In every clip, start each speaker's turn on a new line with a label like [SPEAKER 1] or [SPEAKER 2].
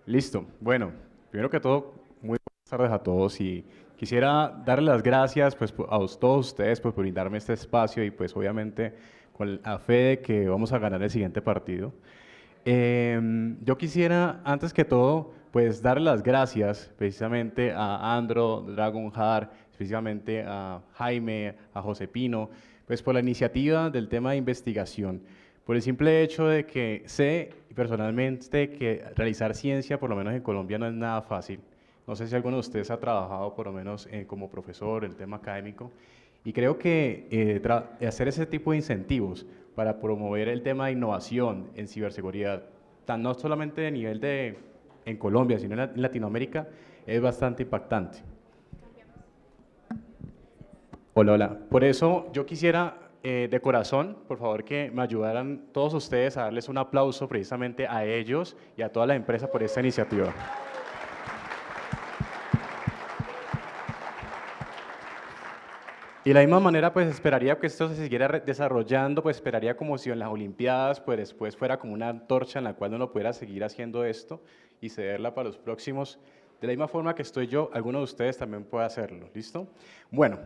[SPEAKER 1] Listo. Bueno, primero que todo, muy buenas tardes a todos y quisiera darle las gracias pues, a todos ustedes pues, por brindarme este espacio y pues obviamente con la fe de que vamos a ganar el siguiente partido. Yo quisiera, antes que todo, pues darle las gracias precisamente a Andro, Dragonheart, específicamente a Jaime, a José Pino, pues por la iniciativa del tema de investigación, por el simple hecho de que sé personalmente que realizar ciencia, por lo menos en Colombia, no es nada fácil. No sé si alguno de ustedes ha trabajado por lo menos como profesor en el tema académico y creo que hacer ese tipo de incentivos para promover el tema de innovación en ciberseguridad, no solamente de nivel de en Colombia, sino en Latinoamérica, es bastante impactante. Hola, hola. Por eso yo quisiera de corazón, por favor, que me ayudaran todos ustedes a darles un aplauso precisamente a ellos y a toda la empresa por esta iniciativa. Y de la misma manera, pues esperaría que esto se siguiera desarrollando, pues esperaría como si en las Olimpiadas, pues después fuera como una antorcha en la cual uno pudiera seguir haciendo esto y cederla para los próximos. De la misma forma que estoy yo, alguno de ustedes también puede hacerlo, ¿listo? Bueno,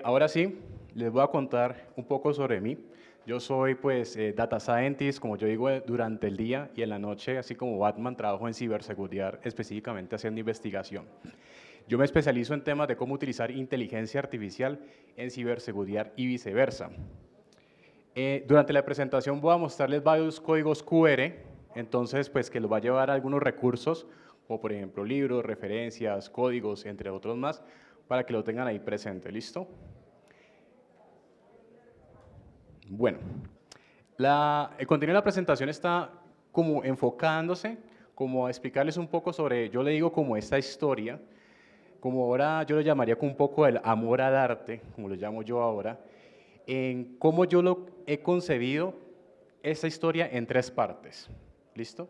[SPEAKER 1] ahora sí, les voy a contar un poco sobre mí. Yo soy pues data scientist, como yo digo, durante el día y en la noche, así como Batman, trabajo en ciberseguridad, específicamente haciendo investigación. Yo me especializo en temas de cómo utilizar inteligencia artificial en ciberseguridad y viceversa. Durante la presentación voy a mostrarles varios códigos QR, entonces pues que los va a llevar a algunos recursos, como por ejemplo libros, referencias, códigos, entre otros más, para que lo tengan ahí presente, ¿listo? Bueno, el contenido de la presentación está como enfocándose, como a explicarles un poco sobre, yo le digo como esta historia, como ahora yo lo llamaría con un poco el amor al arte, como lo llamo yo ahora, en cómo yo lo he concebido esta historia en tres partes. ¿Listo?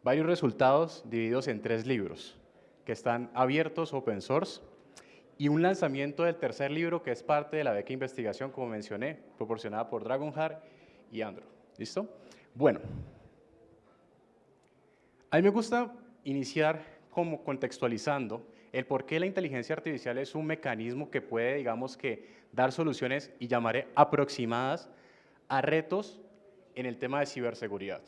[SPEAKER 1] Varios resultados divididos en tres libros que están abiertos, open source, y un lanzamiento del tercer libro que es parte de la beca de investigación, como mencioné, proporcionada por Dragonheart y Andro. ¿Listo? Bueno, a mí me gusta iniciar como contextualizando el por qué la inteligencia artificial es un mecanismo que puede, digamos que, dar soluciones y llamaré aproximadas a retos en el tema de ciberseguridad.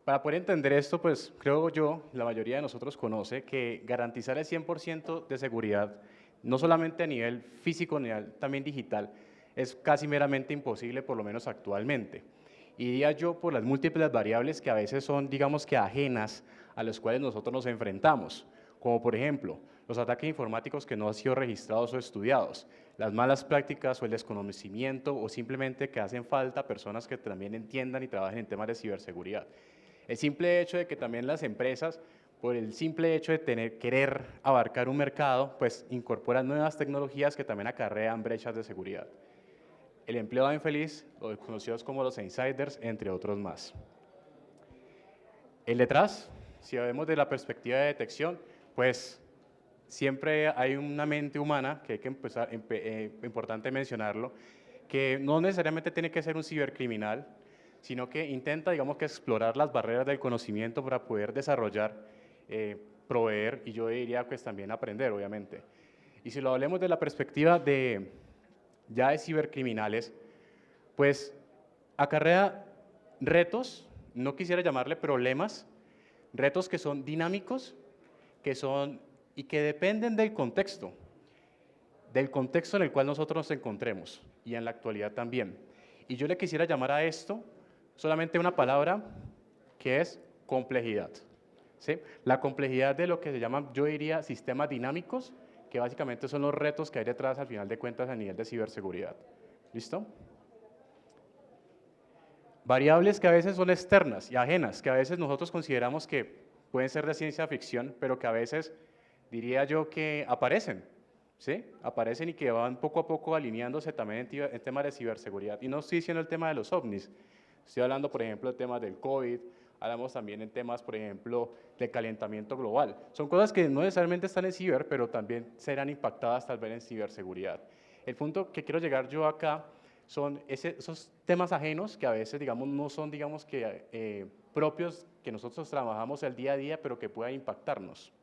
[SPEAKER 1] Para poder entender esto, pues creo yo, la mayoría de nosotros conoce que garantizar el 100% de seguridad, no solamente a nivel físico, también digital, es casi meramente imposible, por lo menos actualmente. Y diría yo por las múltiples variables que a veces son, digamos que ajenas a las cuales nosotros nos enfrentamos, como por ejemplo, los ataques informáticos que no han sido registrados o estudiados, las malas prácticas o el desconocimiento o simplemente que hacen falta personas que también entiendan y trabajen en temas de ciberseguridad. El simple hecho de que también las empresas, por el simple hecho de querer abarcar un mercado, pues incorporan nuevas tecnologías que también acarrean brechas de seguridad. El empleado infeliz, los conocidos como los insiders, entre otros más. El detrás, si vemos de la perspectiva de detección, pues siempre hay una mente humana, que hay que empezar, importante mencionarlo, que no necesariamente tiene que ser un cibercriminal, sino que intenta, digamos que explorar las barreras del conocimiento para poder desarrollar, proveer y yo diría pues también aprender, obviamente. Y si lo hablemos de la perspectiva de ya de cibercriminales, pues acarrea retos, no quisiera llamarle problemas, retos que son dinámicos, que son y que dependen del contexto en el cual nosotros nos encontremos y en la actualidad también. Y yo le quisiera llamar a esto solamente una palabra que es complejidad. ¿Sí? La complejidad de lo que se llaman, yo diría, sistemas dinámicos, que básicamente son los retos que hay detrás al final de cuentas a nivel de ciberseguridad. ¿Listo? Variables que a veces son externas y ajenas, que a veces nosotros consideramos que pueden ser de ciencia ficción, pero que a veces diría yo que aparecen, ¿sí? Aparecen y que van poco a poco alineándose también en temas de ciberseguridad. Y no estoy diciendo el tema de los ovnis, estoy hablando, por ejemplo, de temas del COVID, hablamos también en temas, por ejemplo, de calentamiento global. Son cosas que no necesariamente están en ciber, pero también serán impactadas tal vez en ciberseguridad. El punto que quiero llegar yo acá son esos temas ajenos que a veces, digamos, no son, digamos, que propios que nosotros trabajamos el día a día, pero que pueda impactarnos.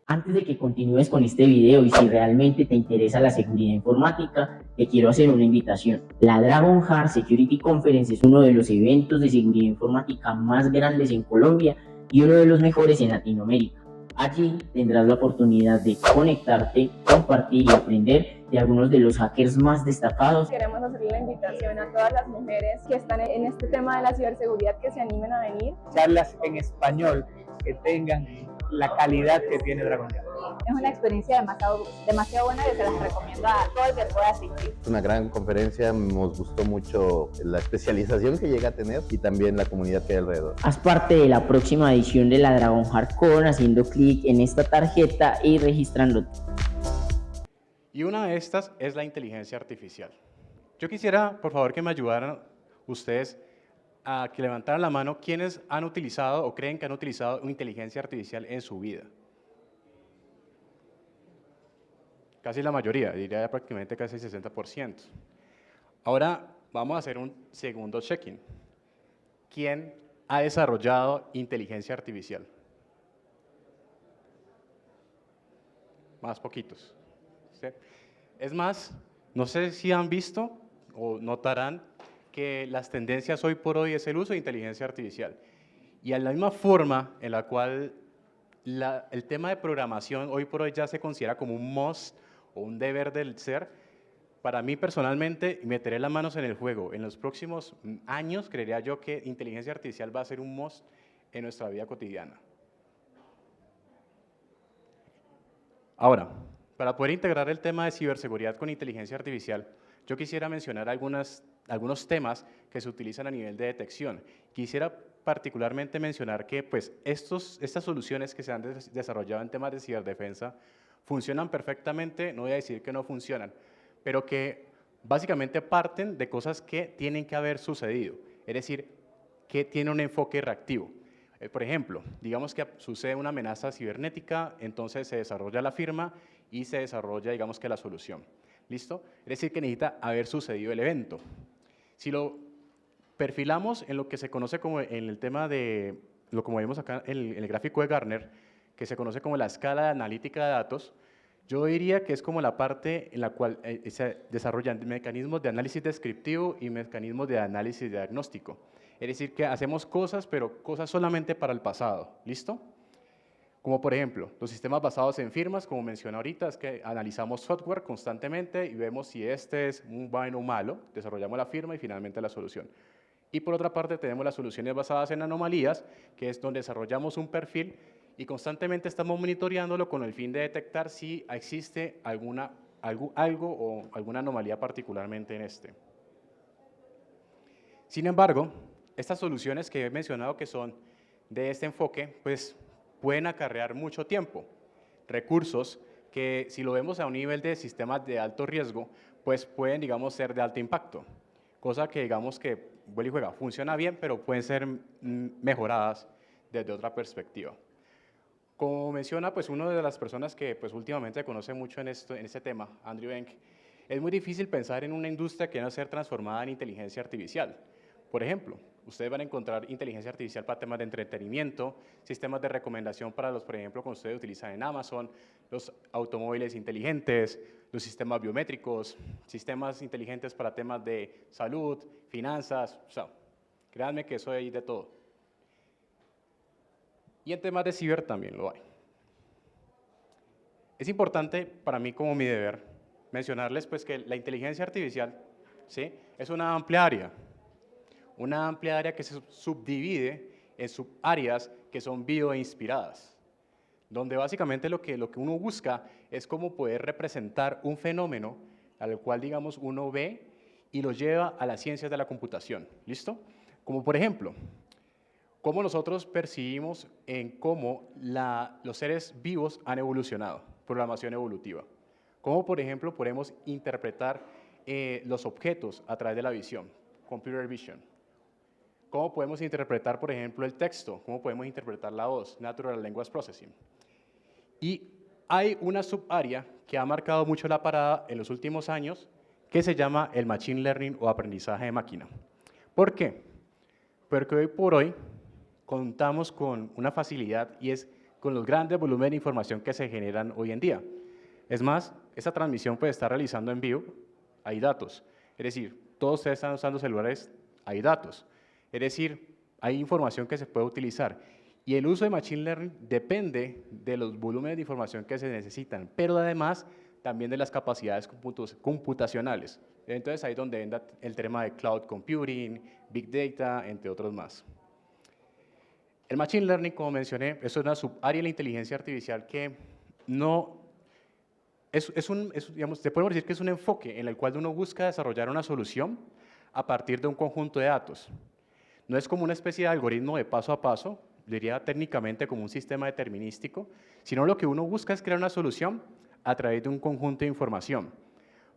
[SPEAKER 2] Antes de que continúes con este video y si realmente te interesa la seguridad informática, te quiero hacer una invitación. La Dragon Heart Security Conference es uno de los eventos de seguridad informática más grandes en Colombia y uno de los mejores en Latinoamérica. Allí tendrás la oportunidad de conectarte, compartir y aprender de algunos de los hackers más destacados.
[SPEAKER 3] Queremos hacerle la invitación a todas las mujeres que están en este tema de la ciberseguridad que se animen a venir.
[SPEAKER 4] Charlas en español que tengan la calidad que tiene Dragon Heart.
[SPEAKER 3] Es una experiencia demasiado buena que se las recomiendo a todo el que pueda asistir.
[SPEAKER 5] Es una gran conferencia, nos gustó mucho la especialización que llega a tener y también la comunidad que hay alrededor.
[SPEAKER 2] Haz parte de la próxima edición de la Dragon Heart Con haciendo clic en esta tarjeta y registrándote.
[SPEAKER 1] Y una de estas es la inteligencia artificial. Yo quisiera, por favor, que me ayudaran ustedes a que levantaran la mano quienes han utilizado o creen que han utilizado una inteligencia artificial en su vida. Casi la mayoría, diría prácticamente casi el 60%. Ahora vamos a hacer un segundo check-in. ¿Quién ha desarrollado inteligencia artificial? Más poquitos. ¿Sí? Es más, no sé si han visto o notarán que las tendencias hoy por hoy es el uso de inteligencia artificial. Y a la misma forma en la cual el tema de programación hoy por hoy ya se considera como un must o un deber del ser, para mí personalmente, meteré las manos en el juego. En los próximos años, creería yo que inteligencia artificial va a ser un must en nuestra vida cotidiana. Ahora, para poder integrar el tema de ciberseguridad con inteligencia artificial, yo quisiera mencionar algunos temas que se utilizan a nivel de detección. Quisiera particularmente mencionar que pues, estas soluciones que se han desarrollado en temas de ciberdefensa funcionan perfectamente, no voy a decir que no funcionan, pero que básicamente parten de cosas que tienen que haber sucedido, es decir, que tienen un enfoque reactivo. Por ejemplo, digamos que sucede una amenaza cibernética, entonces se desarrolla la firma y se desarrolla, digamos que la solución. ¿Listo? Es decir, que necesita haber sucedido el evento. Si lo perfilamos en lo que se conoce como en el tema de, como vemos acá en el gráfico de Gartner, que se conoce como la escala de analítica de datos, yo diría que es como la parte en la cual se desarrollan mecanismos de análisis descriptivo y mecanismos de análisis diagnóstico. Es decir, que hacemos cosas, pero cosas solamente para el pasado. ¿Listo? Como por ejemplo, los sistemas basados en firmas, como mencioné ahorita, es que analizamos software constantemente y vemos si este es un bueno o malo, desarrollamos la firma y finalmente la solución. Y por otra parte tenemos las soluciones basadas en anomalías, que es donde desarrollamos un perfil y constantemente estamos monitoreándolo con el fin de detectar si existe algo o alguna anomalía particularmente en este. Sin embargo, estas soluciones que he mencionado que son de este enfoque, pues pueden acarrear mucho tiempo, recursos que si lo vemos a un nivel de sistemas de alto riesgo, pues pueden, digamos, ser de alto impacto, cosa que, digamos, que vuelve y juega, funciona bien, pero pueden ser mejoradas desde otra perspectiva. Como menciona, pues, una de las personas que pues, últimamente conoce mucho en este tema, Andrew Ng, es muy difícil pensar en una industria que va a ser transformada en inteligencia artificial. Por ejemplo, ustedes van a encontrar inteligencia artificial para temas de entretenimiento, sistemas de recomendación para los, por ejemplo, que ustedes utilizan en Amazon, los automóviles inteligentes, los sistemas biométricos, sistemas inteligentes para temas de salud, finanzas, o sea, créanme que eso hay de todo. Y en temas de ciber también lo hay. Es importante para mí como mi deber mencionarles pues, que la inteligencia artificial, ¿sí?, es una amplia área que se subdivide en subáreas que son bioinspiradas, donde básicamente lo que uno busca es cómo poder representar un fenómeno al cual, digamos, uno ve y lo lleva a las ciencias de la computación, ¿listo? Como por ejemplo, cómo nosotros percibimos en cómo los seres vivos han evolucionado, programación evolutiva. Cómo, por ejemplo, podemos interpretar los objetos a través de la visión, computer vision. Cómo podemos interpretar, por ejemplo, el texto, cómo podemos interpretar la voz, natural language processing. Y hay una subárea que ha marcado mucho la parada en los últimos años, que se llama el machine learning o aprendizaje de máquina. ¿Por qué? pero que hoy por hoy contamos con una facilidad y es con los grandes volúmenes de información que se generan hoy en día. Es más, esta transmisión puede estar realizando en vivo, hay datos. Es decir, todos ustedes están usando celulares, hay datos. Es decir, hay información que se puede utilizar. Y el uso de Machine Learning depende de los volúmenes de información que se necesitan, pero además también de las capacidades computacionales. Entonces, ahí es donde entra el tema de Cloud Computing, Big Data, entre otros más. El Machine Learning, como mencioné, es una subárea de la inteligencia artificial que no… digamos, te podemos decir que es un enfoque en el cual uno busca desarrollar una solución a partir de un conjunto de datos. No es como una especie de algoritmo de paso a paso, diría técnicamente como un sistema determinístico, sino lo que uno busca es crear una solución a través de un conjunto de información.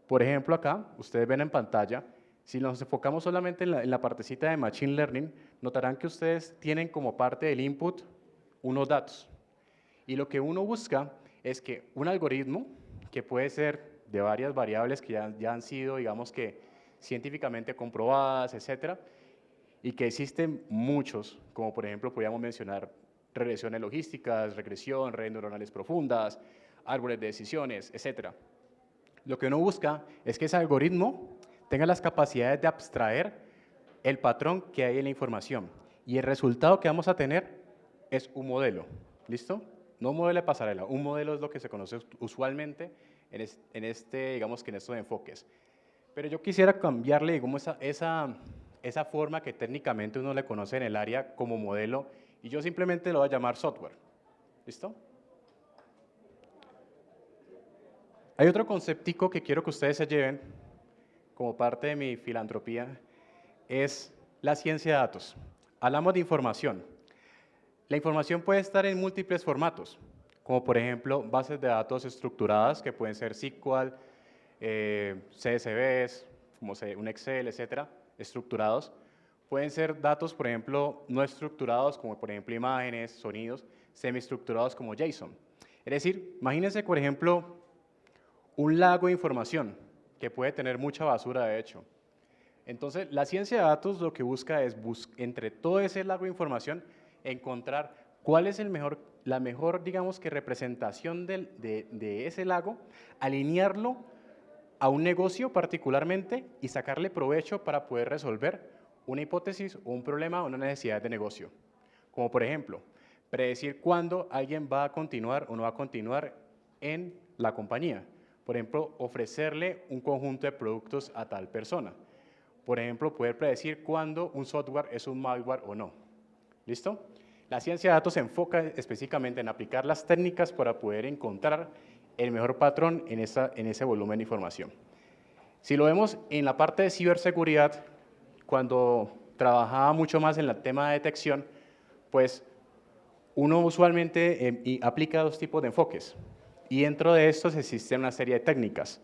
[SPEAKER 1] Por ejemplo, acá, ustedes ven en pantalla, si nos enfocamos solamente en la partecita de Machine Learning, notarán que ustedes tienen como parte del input unos datos. Y lo que uno busca es que un algoritmo, que puede ser de varias variables que ya han sido, digamos que, científicamente comprobadas, etcétera, y que existen muchos, como por ejemplo podríamos mencionar regresiones logísticas, regresión, redes neuronales profundas, árboles de decisiones, etcétera. Lo que uno busca es que ese algoritmo tenga las capacidades de abstraer el patrón que hay en la información y el resultado que vamos a tener es un modelo, ¿listo? No un modelo de pasarela, un modelo es lo que se conoce usualmente en digamos que en estos enfoques. Pero yo quisiera cambiarle, digamos, esa forma que técnicamente uno le conoce en el área como modelo, y yo simplemente lo voy a llamar software. ¿Listo? Hay otro conceptico que quiero que ustedes se lleven como parte de mi filantropía, es la ciencia de datos. Hablamos de información. La información puede estar en múltiples formatos, como por ejemplo bases de datos estructuradas, que pueden ser SQL, CSVs, como un Excel, etcétera, estructurados. Pueden ser datos, por ejemplo, no estructurados, como por ejemplo imágenes, sonidos, semiestructurados como JSON. Es decir, imagínense, por ejemplo, un lago de información que puede tener mucha basura, de hecho. Entonces, la ciencia de datos lo que busca es, entre todo ese lago de información, encontrar cuál es la mejor, digamos que, representación de ese lago, alinearlo a un negocio particularmente y sacarle provecho para poder resolver una hipótesis o un problema o una necesidad de negocio. Como por ejemplo, predecir cuándo alguien va a continuar o no va a continuar en la compañía. Por ejemplo, ofrecerle un conjunto de productos a tal persona. Por ejemplo, poder predecir cuándo un software es un malware o no. ¿Listo? La ciencia de datos se enfoca específicamente en aplicar las técnicas para poder encontrar el mejor patrón en ese volumen de información. Si lo vemos en la parte de ciberseguridad, cuando trabajaba mucho más en el tema de detección, pues uno usualmente aplica dos tipos de enfoques. Y dentro de estos existe una serie de técnicas.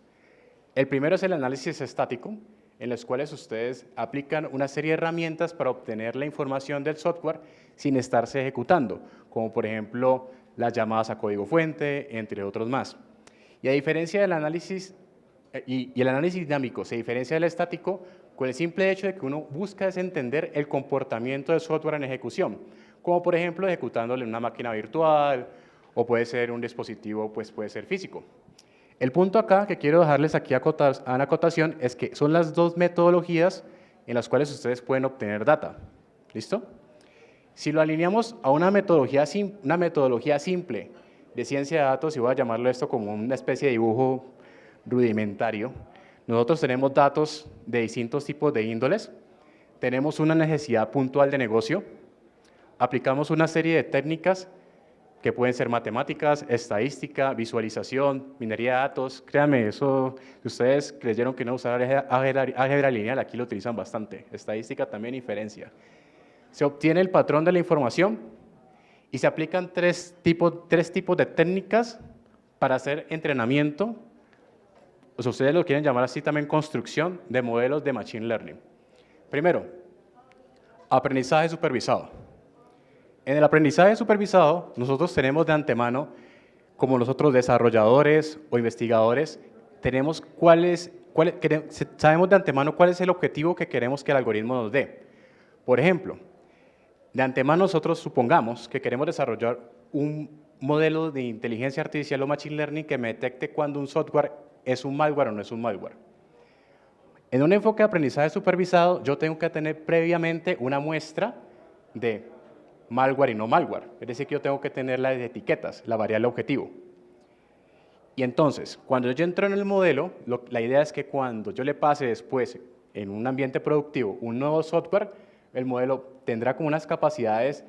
[SPEAKER 1] El primero es el análisis estático, en los cuales ustedes aplican una serie de herramientas para obtener la información del software sin estarse ejecutando, como por ejemplo las llamadas a código fuente, entre otros más. Y a diferencia del análisis, y el análisis dinámico se diferencia del estático con el simple hecho de que uno busca entender el comportamiento del software en ejecución, como por ejemplo ejecutándole en una máquina virtual, o puede ser un dispositivo, pues puede ser físico. El punto acá que quiero dejarles aquí a la acotación es que son las dos metodologías en las cuales ustedes pueden obtener data. ¿Listo? Si lo alineamos a una metodología simple de ciencia de datos, y voy a llamarlo esto como una especie de dibujo rudimentario, nosotros tenemos datos de distintos tipos de índoles, tenemos una necesidad puntual de negocio, aplicamos una serie de técnicas que pueden ser matemáticas, estadística, visualización, minería de datos. Créanme, eso, ustedes creyeron que no usar álgebra lineal, aquí lo utilizan bastante. Estadística también, inferencia. Se obtiene el patrón de la información y se aplican tres tipos de técnicas para hacer entrenamiento, o sea, ustedes lo quieren llamar así también, construcción de modelos de Machine Learning. Primero, aprendizaje supervisado. En el aprendizaje supervisado, nosotros tenemos de antemano, como nosotros desarrolladores o investigadores, sabemos de antemano cuál es el objetivo que queremos que el algoritmo nos dé. Por ejemplo, De antemano nosotros supongamos que queremos desarrollar un modelo de inteligencia artificial o machine learning que me detecte cuando un software es un malware o no es un malware. En un enfoque de aprendizaje supervisado, yo tengo que tener previamente una muestra de malware y no malware. Es decir, que yo tengo que tener las etiquetas, la variable objetivo. Y entonces, cuando yo entro en el modelo, la idea es que cuando yo le pase después en un ambiente productivo un nuevo software, el modelo tendrá como unas capacidades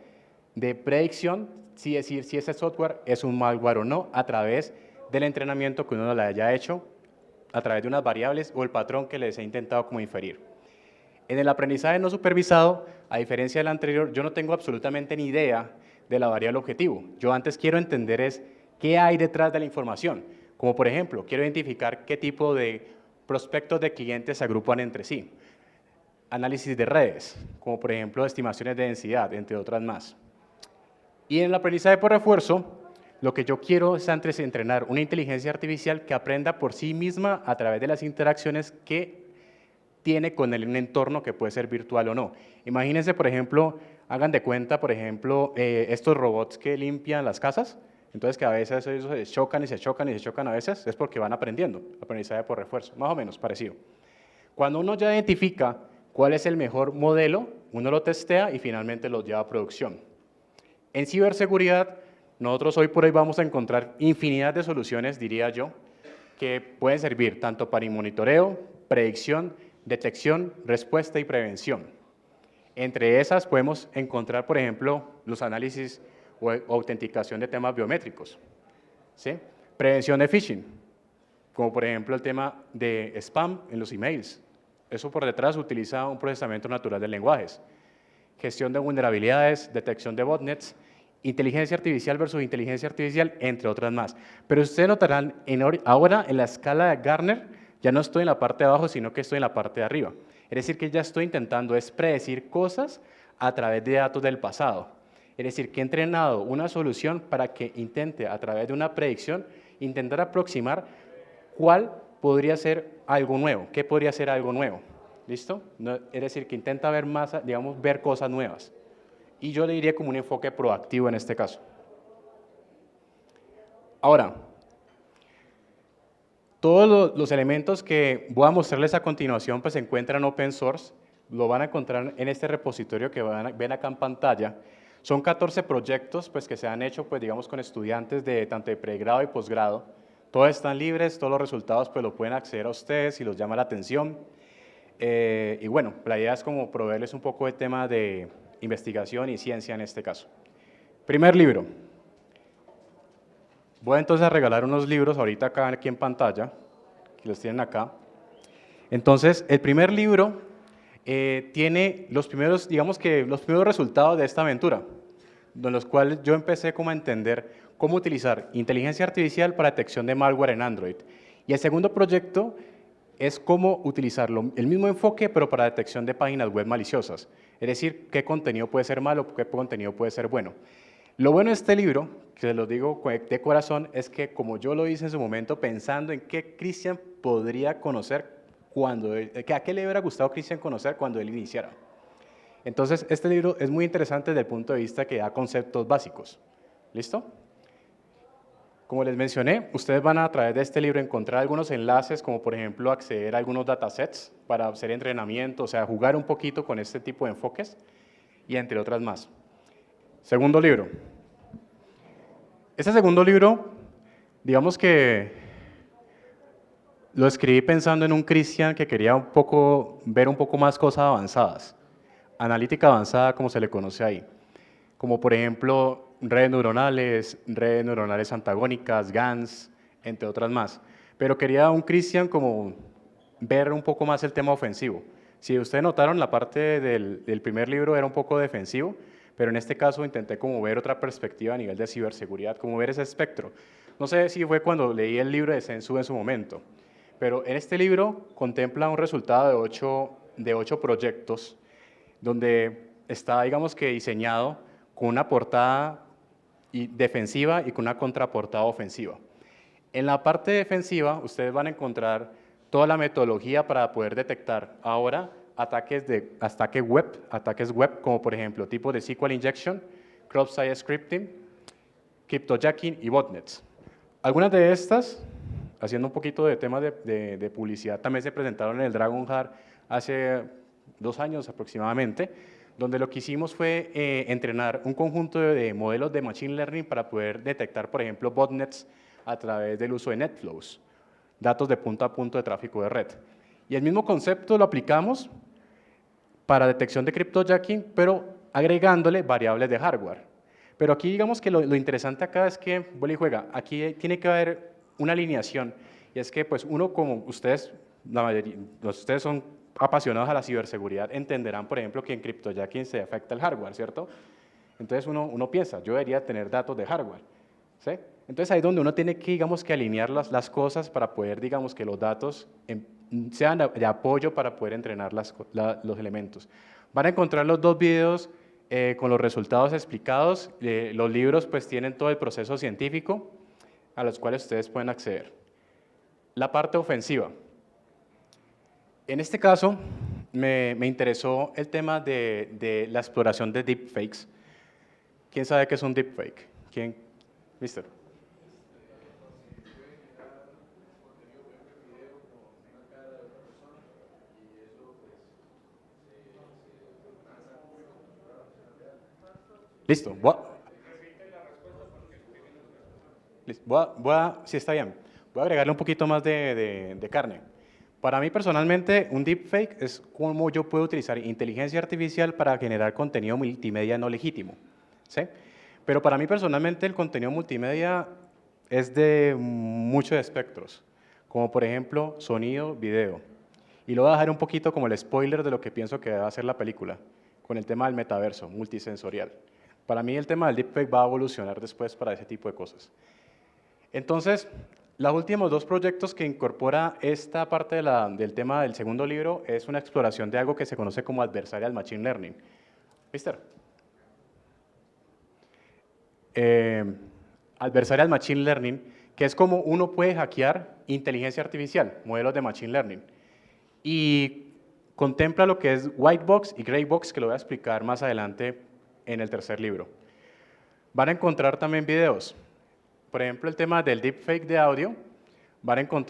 [SPEAKER 1] de predicción, si decir si ese software es un malware o no, a través del entrenamiento que uno le haya hecho, a través de unas variables o el patrón que les he intentado como inferir. En el aprendizaje no supervisado, a diferencia del anterior, yo no tengo absolutamente ni idea de la variable objetivo. Yo antes quiero entender es qué hay detrás de la información. Como por ejemplo, quiero identificar qué tipo de prospectos de clientes se agrupan entre sí. Análisis de redes, como por ejemplo estimaciones de densidad, entre otras más. Y en el aprendizaje por refuerzo, lo que yo quiero es antes entrenar una inteligencia artificial que aprenda por sí misma a través de las interacciones que tiene con un entorno que puede ser virtual o no. Imagínense, por ejemplo, hagan de cuenta, por ejemplo, estos robots que limpian las casas, entonces que a veces ellos se chocan y se chocan y se chocan a veces, es porque van aprendiendo, aprendizaje por refuerzo, más o menos parecido. Cuando uno ya identifica cuál es el mejor modelo, uno lo testea y finalmente lo lleva a producción. En ciberseguridad, nosotros hoy por hoy vamos a encontrar infinidad de soluciones, diría yo, que pueden servir tanto para monitoreo, predicción, detección, respuesta y prevención. Entre esas podemos encontrar, por ejemplo, los análisis o autenticación de temas biométricos, ¿sí? Prevención de phishing, como por ejemplo el tema de spam en los emails. Eso por detrás utiliza un procesamiento natural de lenguajes. Gestión de vulnerabilidades, detección de botnets, inteligencia artificial versus inteligencia artificial, entre otras más. Pero ustedes notarán, ahora en la escala de Gartner, ya no estoy en la parte de abajo, sino que estoy en la parte de arriba. Es decir, que ya estoy intentando es predecir cosas a través de datos del pasado. Es decir, que he entrenado una solución para que intente, a través de una predicción, intentar aproximar cuál podría ser algo nuevo, qué podría ser algo nuevo. ¿Listo? Es decir, que intenta ver más, digamos, ver cosas nuevas. Y yo le diría como un enfoque proactivo en este caso. Ahora, todos los elementos que voy a mostrarles a continuación pues se encuentran open source, lo van a encontrar en este repositorio que ven acá en pantalla. Son 14 proyectos pues, que se han hecho pues, digamos, con estudiantes de tanto de pregrado y posgrado. Todos están libres, todos los resultados pues, lo pueden acceder a ustedes si los llama la atención. Y bueno, la idea es como proveerles un poco de tema de investigación y ciencia en este caso. Primer libro. Voy entonces a regalar unos libros ahorita acá aquí en pantalla, que los tienen acá. Entonces, el primer libro tiene los primeros, digamos que los primeros resultados de esta aventura, de los cuales yo empecé como a entender cómo utilizar inteligencia artificial para detección de malware en Android. Y el segundo proyecto es cómo utilizarlo, el mismo enfoque, pero para detección de páginas web maliciosas. Es decir, qué contenido puede ser malo, qué contenido puede ser bueno. Lo bueno de este libro, que se lo digo de corazón, es que como yo lo hice en su momento pensando en qué Cristian podría conocer a qué le hubiera gustado a Cristian conocer cuando él iniciara. Entonces, este libro es muy interesante desde el punto de vista que da conceptos básicos. ¿Listo? Como les mencioné, ustedes van a través de este libro encontrar algunos enlaces, como por ejemplo acceder a algunos datasets para hacer entrenamiento, o sea, jugar un poquito con este tipo de enfoques, y entre otras más. Segundo libro. Este segundo libro, digamos que lo escribí pensando en un Cristian que quería ver un poco más cosas avanzadas. Analítica avanzada, como se le conoce ahí. Como por ejemplo, redes neuronales antagónicas, GANs, entre otras más. Pero quería un Cristian como ver un poco más el tema ofensivo. Si ustedes notaron, la parte del primer libro era un poco defensivo, pero en este caso intenté como ver otra perspectiva a nivel de ciberseguridad, como ver ese espectro. No sé si fue cuando leí el libro de Sensu en su momento, pero en este libro contempla un resultado de 8 proyectos, donde está, digamos que diseñado con una portada defensiva y con una contraportada ofensiva. En la parte defensiva, ustedes van a encontrar toda la metodología para poder detectar ahora ataques web, como por ejemplo tipo de SQL injection, cross-site scripting, cryptojacking y botnets. Algunas de estas, haciendo un poquito de temas de publicidad, también se presentaron en el Dragon Heart hace 2 años aproximadamente, donde lo que hicimos fue entrenar un conjunto de modelos de Machine Learning para poder detectar, por ejemplo, botnets a través del uso de NetFlows, datos de punto a punto de tráfico de red. Y el mismo concepto lo aplicamos para detección de cryptojacking, pero agregándole variables de hardware. Pero aquí digamos que lo interesante acá es que, vuelve y juega, aquí tiene que haber una alineación, y es que pues uno como ustedes, la mayoría, ustedes son apasionados a la ciberseguridad, entenderán, por ejemplo, que en cryptojacking se afecta el hardware, ¿cierto? Entonces uno piensa, yo debería tener datos de hardware, ¿sí? Entonces ahí es donde uno tiene que, digamos, que alinear las cosas para poder, digamos, que los datos sean de apoyo para poder entrenar los elementos. Van a encontrar los 2 videos con los resultados explicados. Los libros pues tienen todo el proceso científico a los cuales ustedes pueden acceder. La parte ofensiva. En este caso me interesó el tema de la exploración de deepfakes. ¿Quién sabe qué es un deepfake? ¿Quién? Mister. Listo. Sí, está bien. Voy a agregarle un poquito más de carne. Para mí personalmente, un deepfake es cómo yo puedo utilizar inteligencia artificial para generar contenido multimedia no legítimo, ¿sí? Pero para mí personalmente el contenido multimedia es de muchos espectros, como por ejemplo sonido, video. Y lo voy a dejar un poquito como el spoiler de lo que pienso que va a ser la película, con el tema del metaverso, multisensorial. Para mí el tema del deepfake va a evolucionar después para ese tipo de cosas. Entonces, los últimos 2 proyectos que incorpora esta parte del tema del segundo libro es una exploración de algo que se conoce como Adversarial Machine Learning. Mister. Adversarial Machine Learning, que es como uno puede hackear inteligencia artificial, modelos de Machine Learning. Y contempla lo que es White Box y Gray Box, que lo voy a explicar más adelante en el tercer libro. Van a encontrar también videos. Por ejemplo, el tema del deepfake de audio,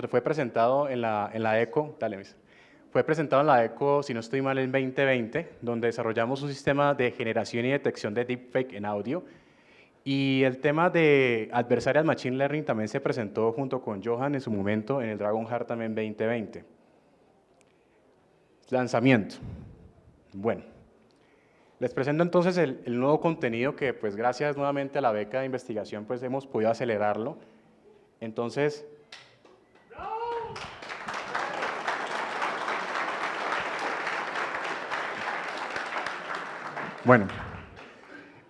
[SPEAKER 1] fue presentado en la ECO, fue presentado en la ECO, si no estoy mal, en 2020, donde desarrollamos un sistema de generación y detección de deepfake en audio. Y el tema de Adversarial Machine Learning también se presentó junto con Johan en su momento en el Dragon Heart también 2020. Lanzamiento. Bueno. Les presento entonces el nuevo contenido que, pues, gracias nuevamente a la beca de investigación, pues, hemos podido acelerarlo. Entonces, bueno,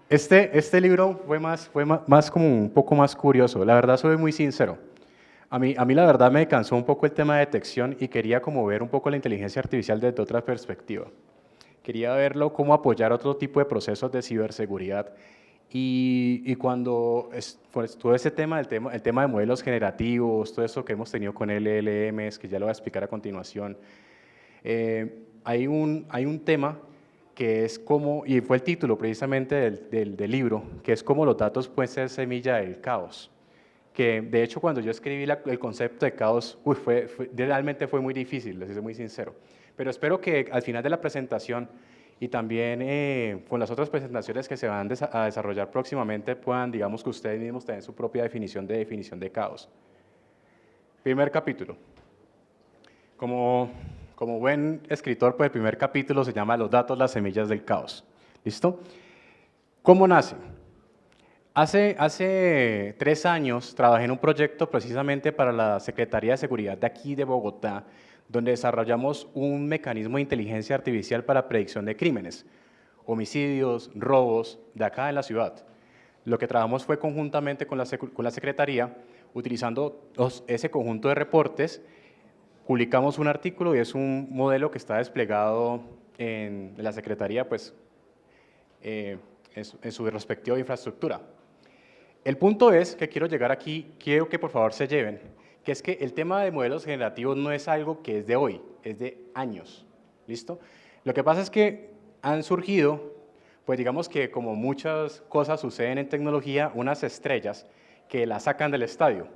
[SPEAKER 1] este libro fue más como un poco más curioso. La verdad, soy muy sincero. A mí la verdad me cansó un poco el tema de detección y quería como ver un poco la inteligencia artificial desde otra perspectiva. Quería verlo cómo apoyar otro tipo de procesos de ciberseguridad. Y cuando todo ese tema, el tema de modelos generativos, todo eso que hemos tenido con LLMs, que ya lo voy a explicar a continuación, hay un tema que es como, y fue el título precisamente del libro, que es como los datos pueden ser semilla del caos. Que de hecho cuando yo escribí el concepto de caos, realmente fue muy difícil, les soy muy sincero. Pero espero que al final de la presentación y también con las otras presentaciones que se van a desarrollar próximamente puedan, digamos, que ustedes mismos tengan su propia definición de caos. Primer capítulo. Como buen escritor, pues el primer capítulo se llama Los datos, las semillas del caos. ¿Listo? ¿Cómo nace? Hace 3 años trabajé en un proyecto precisamente para la Secretaría de Seguridad de aquí de Bogotá, donde desarrollamos un mecanismo de inteligencia artificial para predicción de crímenes, homicidios, robos, de acá en la ciudad. Lo que trabajamos fue conjuntamente con la Secretaría, utilizando ese conjunto de reportes, publicamos un artículo y es un modelo que está desplegado en la Secretaría, pues, en su respectiva infraestructura. El punto es que quiero llegar aquí, quiero que por favor se lleven, que es que el tema de modelos generativos no es algo que es de hoy, es de años, ¿listo? Lo que pasa es que han surgido, pues digamos que como muchas cosas suceden en tecnología, unas estrellas que la sacan del estadio.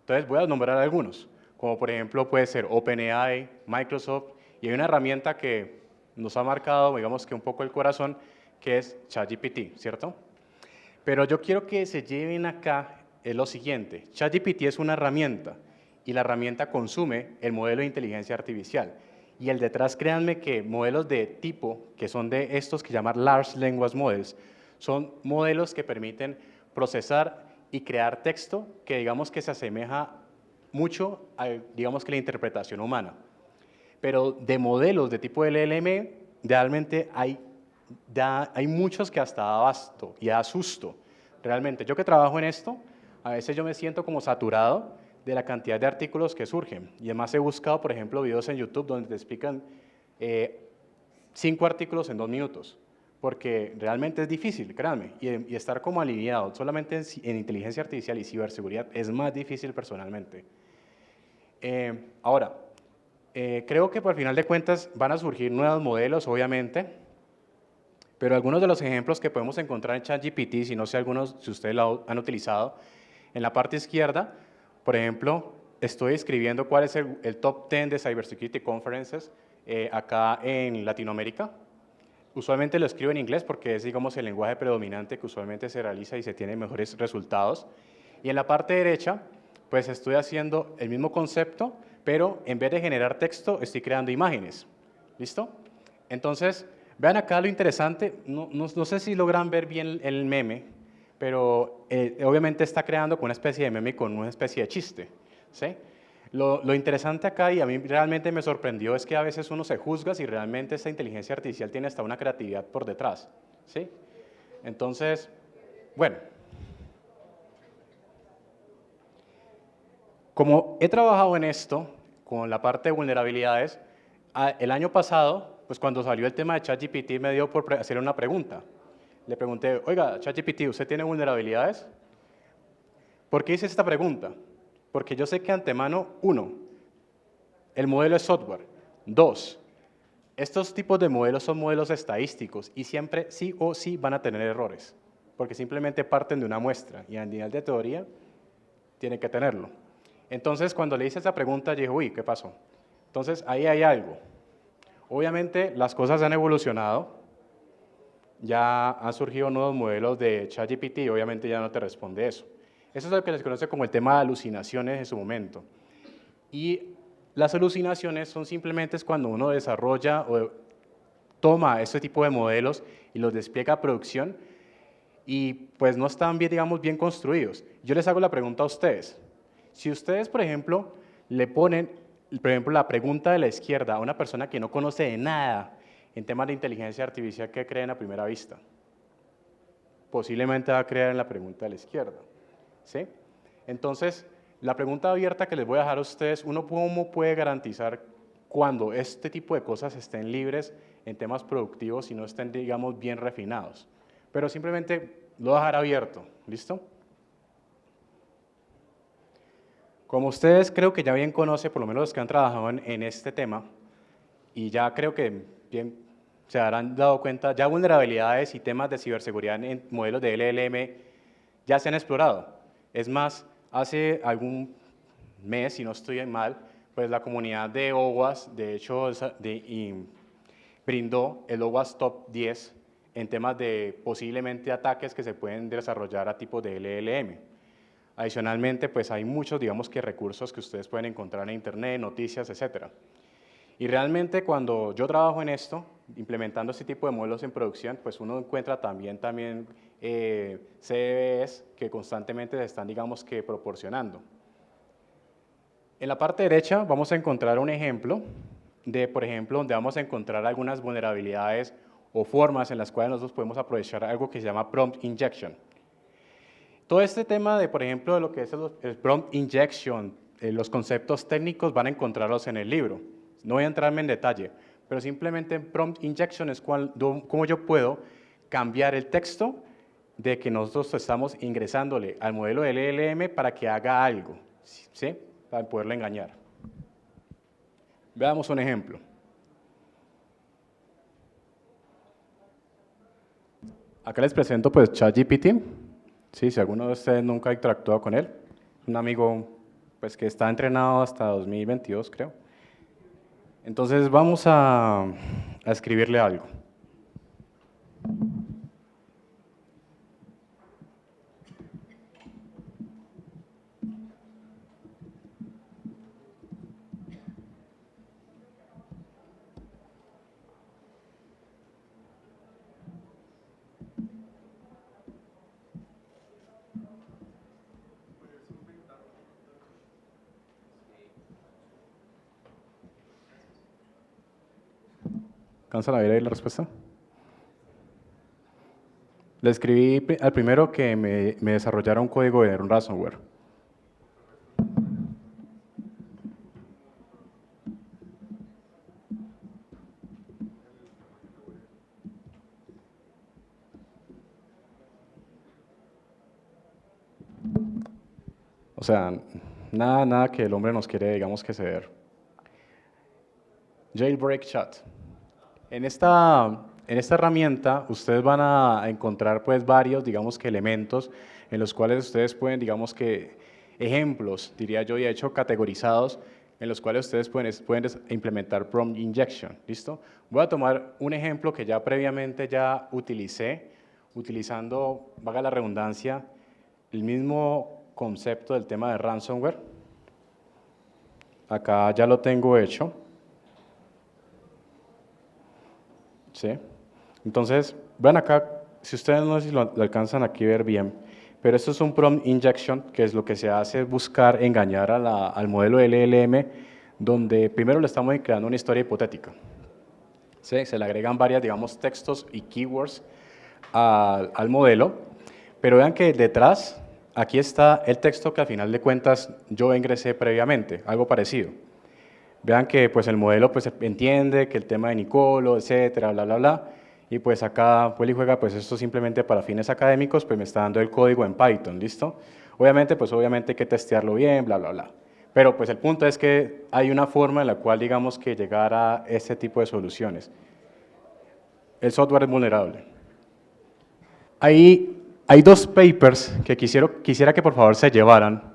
[SPEAKER 1] Entonces voy a nombrar algunos, como por ejemplo puede ser OpenAI, Microsoft, y hay una herramienta que nos ha marcado, digamos que un poco el corazón, que es ChatGPT, ¿cierto? Pero yo quiero que se lleven acá lo siguiente, ChatGPT es una herramienta, y la herramienta consume el modelo de inteligencia artificial. Y el detrás, créanme que modelos de tipo, que son de estos que llaman Large Language Models, son modelos que permiten procesar y crear texto que digamos que se asemeja mucho a digamos que la interpretación humana. Pero de modelos de tipo LLM, realmente hay muchos que hasta da abasto y da susto. Realmente, yo que trabajo en esto, a veces yo me siento como saturado de la cantidad de artículos que surgen. Y además he buscado, por ejemplo, videos en YouTube donde te explican 5 artículos en 2 minutos, porque realmente es difícil, créanme, y estar como alineado solamente en inteligencia artificial y ciberseguridad es más difícil personalmente. Ahora, creo que por final de cuentas van a surgir nuevos modelos, obviamente, pero algunos de los ejemplos que podemos encontrar en ChatGPT, si no sé si ustedes lo han utilizado, en la parte izquierda, por ejemplo, estoy escribiendo cuál es el top 10 de Cybersecurity Conferences acá en Latinoamérica. Usualmente lo escribo en inglés porque es, digamos, el lenguaje predominante que usualmente se realiza y se tienen mejores resultados. Y en la parte derecha, pues estoy haciendo el mismo concepto, pero en vez de generar texto, estoy creando imágenes. ¿Listo? Entonces, vean acá lo interesante, no sé si logran ver bien el meme, pero obviamente está creando con una especie de meme y con una especie de chiste, ¿sí? Lo interesante acá, y a mí realmente me sorprendió, es que a veces uno se juzga si realmente esta inteligencia artificial tiene hasta una creatividad por detrás, ¿sí? Entonces, bueno. Como he trabajado en esto, con la parte de vulnerabilidades, el año pasado, pues cuando salió el tema de ChatGPT, me dio por hacer una pregunta. Le pregunté, oiga, ChatGPT, ¿usted tiene vulnerabilidades? ¿Por qué hice esta pregunta? Porque yo sé que antemano, 1, el modelo es software. 2, estos tipos de modelos son modelos estadísticos y siempre sí o sí van a tener errores, porque simplemente parten de una muestra y a nivel de teoría tienen que tenerlo. Entonces, cuando le hice esa pregunta, dije, uy, ¿qué pasó? Entonces, ahí hay algo. Obviamente, las cosas han evolucionado. Ya han surgido nuevos modelos de ChatGPT y obviamente ya no te responde eso. Eso es lo que les conoce como el tema de alucinaciones en su momento. Y las alucinaciones son simplemente cuando uno desarrolla o toma este tipo de modelos y los despliega a producción y pues no están bien, digamos, bien construidos. Yo les hago la pregunta a ustedes. Si ustedes, por ejemplo, le ponen, por ejemplo, la pregunta de la izquierda a una persona que no conoce de nada en temas de inteligencia artificial, ¿qué creen a primera vista? Posiblemente va a creer en la pregunta de la izquierda, ¿sí? Entonces, la pregunta abierta que les voy a dejar a ustedes, uno cómo puede garantizar cuando este tipo de cosas estén libres en temas productivos y no estén, digamos, bien refinados. Pero simplemente lo voy a dejar abierto, ¿listo? Como ustedes creo que ya bien conocen, por lo menos los que han trabajado en este tema, y ya creo que bien se habrán dado cuenta, ya vulnerabilidades y temas de ciberseguridad en modelos de LLM ya se han explorado. Es más, hace algún mes, si no estoy mal, pues la comunidad de OWASP, de hecho, brindó el OWASP Top 10 en temas de posiblemente ataques que se pueden desarrollar a tipos de LLM. Adicionalmente, pues hay muchos, digamos que recursos que ustedes pueden encontrar en internet, noticias, etcétera. Y realmente cuando yo trabajo en esto, implementando este tipo de modelos en producción, pues uno encuentra también CVEs que constantemente se están, digamos que, proporcionando. En la parte derecha vamos a encontrar un ejemplo de, por ejemplo, donde vamos a encontrar algunas vulnerabilidades o formas en las cuales nosotros podemos aprovechar algo que se llama prompt injection. Todo este tema de, por ejemplo, de lo que es el prompt injection, los conceptos técnicos van a encontrarlos en el libro. No voy a entrarme en detalle, pero simplemente prompt injection es cómo yo puedo cambiar el texto de que nosotros estamos ingresándole al modelo del LLM para que haga algo, ¿sí? Para poderlo engañar. Veamos un ejemplo. Acá les presento pues ChatGPT. Sí, si alguno de ustedes nunca ha interactuado con él, un amigo pues que está entrenado hasta 2022, creo. Entonces vamos a escribirle algo. ¿Alcanzan a ver ahí la respuesta? Le escribí al primero que me desarrollara un código de un ransomware. O sea, nada que el hombre nos quiere, digamos, que ceder. Jailbreak Chat. En esta herramienta ustedes van a encontrar pues varios, digamos que elementos en los cuales ustedes pueden, digamos que ejemplos, diría yo, y de hecho categorizados, en los cuales ustedes pueden implementar prompt injection, ¿listo? Voy a tomar un ejemplo que ya previamente ya utilicé, utilizando, valga la redundancia, el mismo concepto del tema de ransomware. Acá ya lo tengo hecho. ¿Sí? Entonces, vean acá, si ustedes no sé si lo alcanzan aquí a ver bien, pero esto es un prompt injection, que es lo que se hace es buscar engañar al modelo LLM, donde primero le estamos creando una historia hipotética. ¿Sí? Se le agregan varias, digamos, textos y keywords al modelo, pero vean que detrás, aquí está el texto que al final de cuentas yo ingresé previamente, algo parecido. Vean que pues, el modelo pues, entiende que el tema de Nicolo, etcétera, bla, bla, bla, y pues acá Willy juega, pues esto simplemente para fines académicos, pues me está dando el código en Python, ¿listo? Obviamente, pues obviamente hay que testearlo bien, bla, bla, bla. Pero pues el punto es que hay una forma en la cual digamos que llegar a este tipo de soluciones. El software es vulnerable. Hay dos papers que quisiera que por favor se llevaran.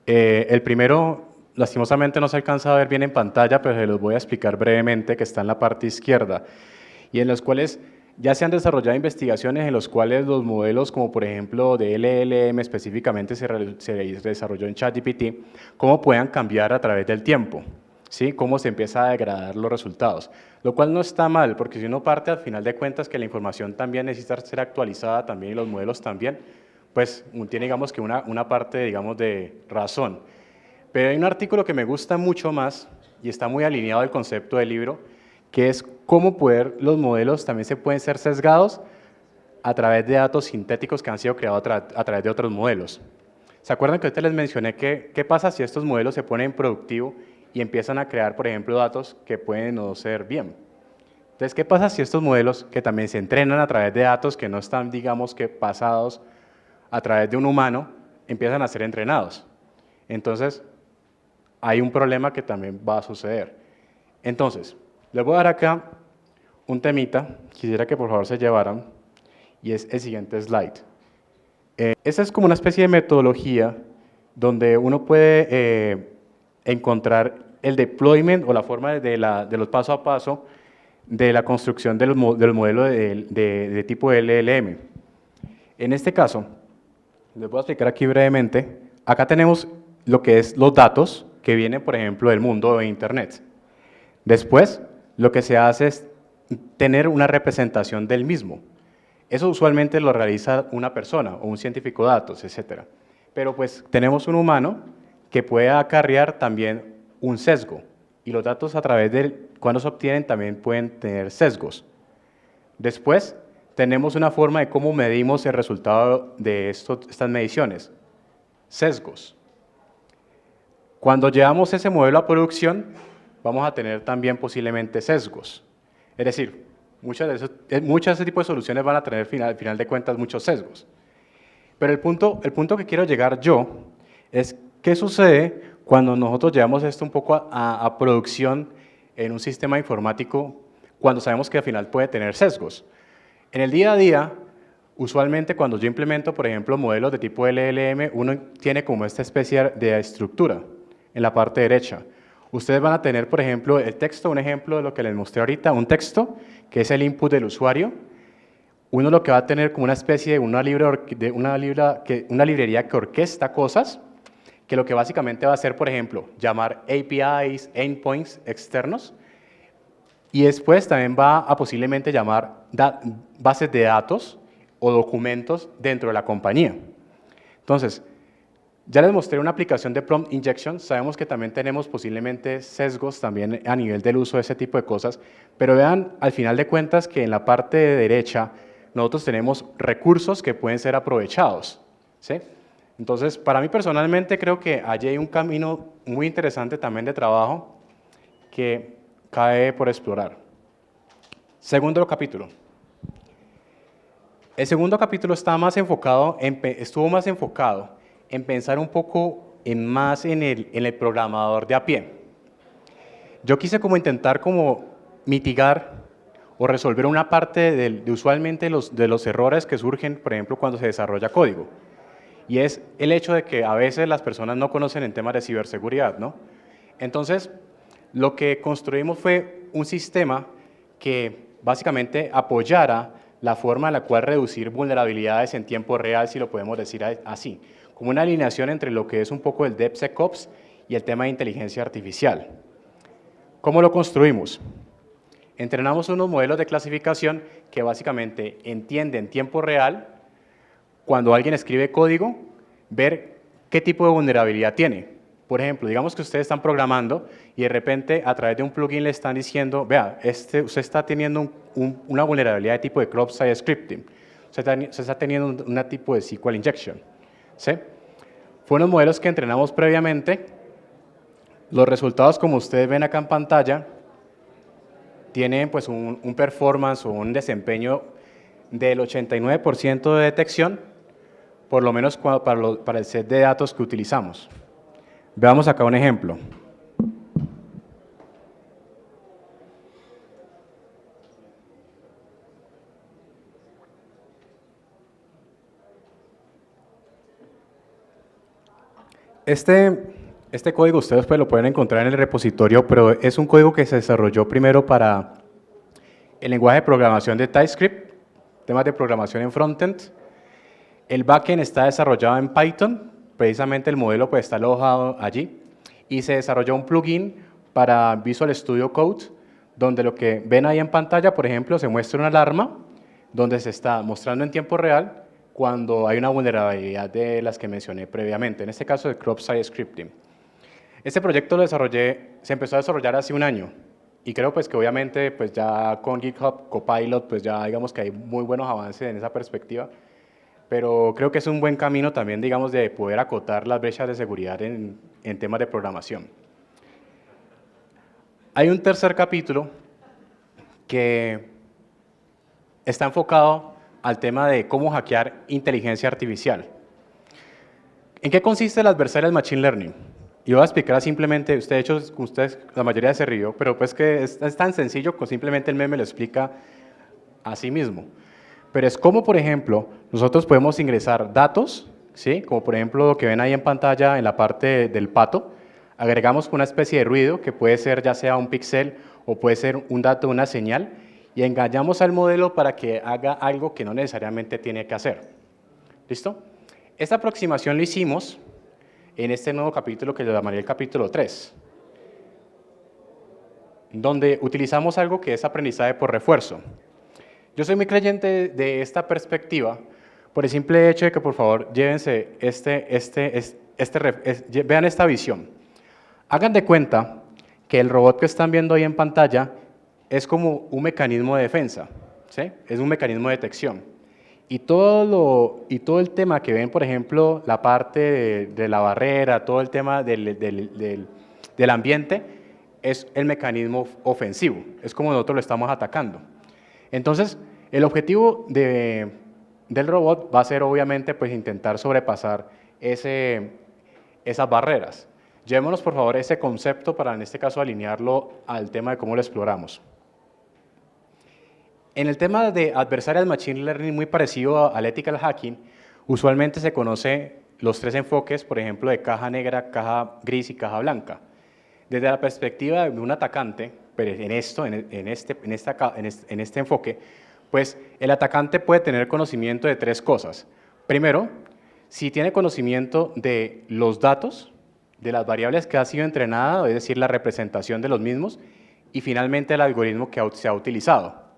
[SPEAKER 1] El primero, lastimosamente no se alcanza a ver bien en pantalla, pero se los voy a explicar brevemente, que está en la parte izquierda, y en los cuales ya se han desarrollado investigaciones en los cuales los modelos, como por ejemplo de LLM específicamente se desarrolló en ChatGPT, cómo puedan cambiar a través del tiempo, ¿sí? Cómo se empieza a degradar los resultados, lo cual no está mal, porque si uno parte al final de cuentas que la información también necesita ser actualizada también y los modelos también, pues tiene digamos que una parte digamos de razón. Pero hay un artículo que me gusta mucho más y está muy alineado al concepto del libro, que es cómo los modelos también se pueden ser sesgados a través de datos sintéticos que han sido creados a través de otros modelos. ¿Se acuerdan que ahorita les mencioné qué pasa si estos modelos se ponen en productivo y empiezan a crear, por ejemplo, datos que pueden no ser bien? Entonces, ¿qué pasa si estos modelos que también se entrenan a través de datos que no están, digamos, que pasados a través de un humano, empiezan a ser entrenados? Entonces, hay un problema que también va a suceder. Entonces, les voy a dar acá un temita, quisiera que por favor se llevaran, y es el siguiente slide. Esta es como una especie de metodología donde uno puede encontrar el deployment o la forma de los paso a paso de la construcción del modelo de tipo LLM. En este caso, les voy a explicar aquí brevemente, acá tenemos lo que es los datos que vienen, por ejemplo, del mundo de Internet. Después, lo que se hace es tener una representación del mismo. Eso usualmente lo realiza una persona o un científico de datos, etc. Pero pues tenemos un humano que puede acarrear también un sesgo. Y los datos a través de cuando se obtienen también pueden tener sesgos. Después, tenemos una forma de cómo medimos el resultado de estas mediciones. Sesgos. Cuando llevamos ese modelo a producción, vamos a tener también posiblemente sesgos. Es decir, muchas de ese tipo de soluciones van a tener, al final de cuentas, muchos sesgos. Pero el punto que quiero llegar yo es qué sucede cuando nosotros llevamos esto un poco a producción en un sistema informático, cuando sabemos que al final puede tener sesgos. En el día a día, usualmente cuando yo implemento, por ejemplo, modelos de tipo LLM, uno tiene como esta especie de estructura en la parte derecha. Ustedes van a tener, por ejemplo, el texto, un ejemplo de lo que les mostré ahorita, un texto que es el input del usuario. Uno lo que va a tener como una especie de una librería que orquesta cosas, que lo que básicamente va a hacer, por ejemplo, llamar APIs, endpoints externos, y después también va a posiblemente llamar bases de datos o documentos dentro de la compañía. Entonces, ya les mostré una aplicación de prompt injection, sabemos que también tenemos posiblemente sesgos también a nivel del uso de ese tipo de cosas, pero vean al final de cuentas que en la parte de derecha nosotros tenemos recursos que pueden ser aprovechados, ¿sí? Entonces, para mí personalmente creo que allí hay un camino muy interesante también de trabajo que cae por explorar. Segundo capítulo. El segundo capítulo estuvo más enfocado en pensar un poco más en el programador de a pie. Yo quise como intentar como mitigar o resolver una parte de usualmente de los errores que surgen, por ejemplo, cuando se desarrolla código. Y es el hecho de que a veces las personas no conocen en temas de ciberseguridad, ¿no? Entonces, lo que construimos fue un sistema que básicamente apoyara la forma en la cual reducir vulnerabilidades en tiempo real, si lo podemos decir así, como una alineación entre lo que es un poco el DevSecOps y el tema de inteligencia artificial. ¿Cómo lo construimos? Entrenamos unos modelos de clasificación que básicamente entienden en tiempo real, cuando alguien escribe código, ver qué tipo de vulnerabilidad tiene. Por ejemplo, digamos que ustedes están programando y de repente a través de un plugin le están diciendo, vea, usted está teniendo una vulnerabilidad de tipo de cross-site scripting, usted está teniendo un tipo de SQL injection, ¿sí? Fueron modelos que entrenamos previamente. Los resultados, como ustedes ven acá en pantalla, tienen pues un performance o un desempeño del 89% de detección, por lo menos para el set de datos que utilizamos. Veamos acá un ejemplo. Este código ustedes pues lo pueden encontrar en el repositorio, pero es un código que se desarrolló primero para el lenguaje de programación de TypeScript, temas de programación en frontend. El backend está desarrollado en Python, precisamente el modelo pues está alojado allí, y se desarrolló un plugin para Visual Studio Code, donde lo que ven ahí en pantalla, por ejemplo, se muestra una alarma donde se está mostrando en tiempo real cuando hay una vulnerabilidad de las que mencioné previamente, en este caso de cross-site scripting. Este proyecto se empezó a desarrollar hace un año, y creo pues que obviamente pues ya con GitHub Copilot pues ya digamos que hay muy buenos avances en esa perspectiva, pero creo que es un buen camino también digamos de poder acotar las brechas de seguridad en temas de programación. Hay un tercer capítulo que está enfocado al tema de cómo hackear inteligencia artificial. ¿En qué consiste el Adversarial Machine Learning? Y voy a explicar simplemente, la mayoría se rió, pero pues que es tan sencillo que simplemente el meme lo explica a sí mismo. Pero es como, por ejemplo, nosotros podemos ingresar datos, ¿sí? Como por ejemplo lo que ven ahí en pantalla en la parte del pato, agregamos una especie de ruido que puede ser ya sea un píxel o puede ser un dato, una señal, y engañamos al modelo para que haga algo que no necesariamente tiene que hacer. ¿Listo? Esta aproximación la hicimos en este nuevo capítulo que le llamaré el capítulo 3, donde utilizamos algo que es aprendizaje por refuerzo. Yo soy muy creyente de esta perspectiva por el simple hecho de que, por favor, llévense vean esta visión. Hagan de cuenta que el robot que están viendo ahí en pantalla es como un mecanismo de defensa, ¿sí? Es un mecanismo de detección. Y todo el tema que ven, por ejemplo, la parte de la barrera, todo el tema del ambiente, es el mecanismo ofensivo, es como nosotros lo estamos atacando. Entonces, el objetivo del robot va a ser obviamente pues, intentar sobrepasar esas barreras. Llevémonos por favor ese concepto para en este caso alinearlo al tema de cómo lo exploramos. En el tema de adversarial machine learning, muy parecido al ethical hacking, usualmente se conoce los tres enfoques, por ejemplo, de caja negra, caja gris y caja blanca. Desde la perspectiva de un atacante, pero en este enfoque, pues el atacante puede tener conocimiento de tres cosas. Primero, si tiene conocimiento de los datos, de las variables que ha sido entrenada, es decir, la representación de los mismos, y finalmente el algoritmo que se ha utilizado.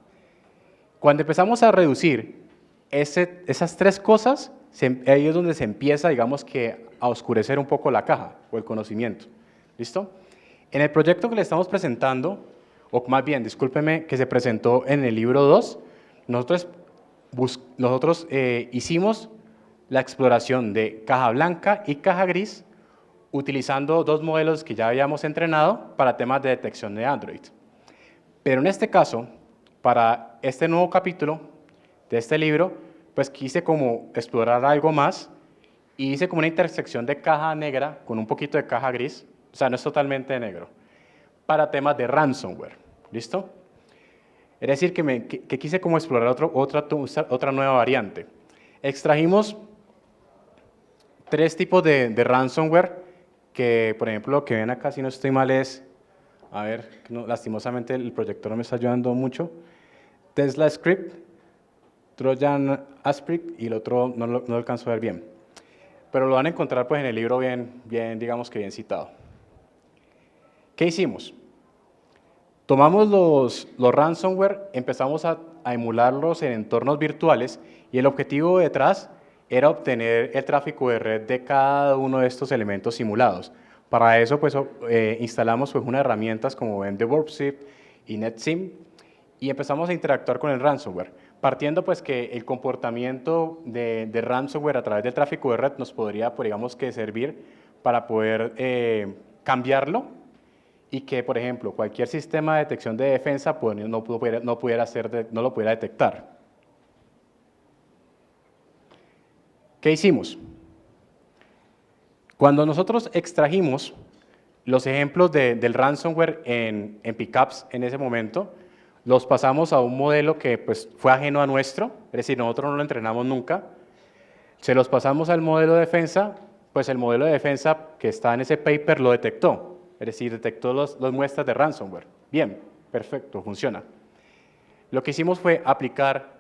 [SPEAKER 1] Cuando empezamos a reducir esas tres cosas, ahí es donde se empieza, digamos que, a oscurecer un poco la caja o el conocimiento. ¿Listo? En el proyecto que le estamos presentando, o más bien, discúlpeme, que se presentó en el libro 2, nosotros hicimos la exploración de caja blanca y caja gris utilizando dos modelos que ya habíamos entrenado para temas de detección de Android. Pero en este caso, para este nuevo capítulo de este libro, pues quise como explorar algo más y hice como una intersección de caja negra con un poquito de caja gris, o sea, no es totalmente negro, para temas de ransomware. ¿Listo? Es decir, que quise como explorar otra nueva variante. Extrajimos tres tipos de ransomware que, por ejemplo, lo que ven acá, si no estoy mal, es, a ver, no, lastimosamente el proyector no me está ayudando mucho, Tesla Script, Trojan Aspric y el otro no lo alcanzo a ver bien. Pero lo van a encontrar pues en el libro bien, digamos que bien citado. ¿Qué hicimos? Tomamos los ransomware, empezamos a emularlos en entornos virtuales y el objetivo detrás era obtener el tráfico de red de cada uno de estos elementos simulados. Para eso pues, instalamos pues, unas herramientas como MDWorkShift y NetSim y empezamos a interactuar con el ransomware, partiendo pues que el comportamiento de ransomware a través del tráfico de red nos podría, pues, digamos que servir para poder cambiarlo y que, por ejemplo, cualquier sistema de detección de defensa pues, no lo pudiera detectar. ¿Qué hicimos? Cuando nosotros extrajimos los ejemplos del ransomware en pickups en ese momento, los pasamos a un modelo que pues, fue ajeno a nuestro, es decir, nosotros no lo entrenamos nunca, se los pasamos al modelo de defensa, pues el modelo de defensa que está en ese paper lo detectó, es decir, detectó las muestras de ransomware. Bien, perfecto, funciona. Lo que hicimos fue aplicar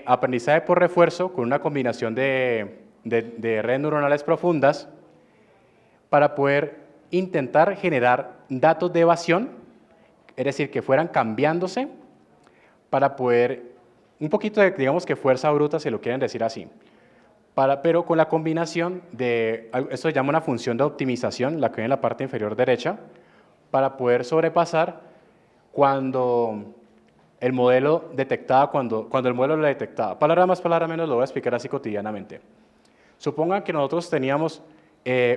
[SPEAKER 1] aprendizaje por refuerzo con una combinación de redes neuronales profundas para poder intentar generar datos de evasión, es decir, que fueran cambiándose para poder, un poquito de, digamos que fuerza bruta, si lo quieren decir así, pero con la combinación de, esto se llama una función de optimización, la que hay en la parte inferior derecha, para poder sobrepasar cuando el modelo detectaba, cuando el modelo lo detectaba. Palabra más, palabra menos, lo voy a explicar así cotidianamente. Supongan que nosotros teníamos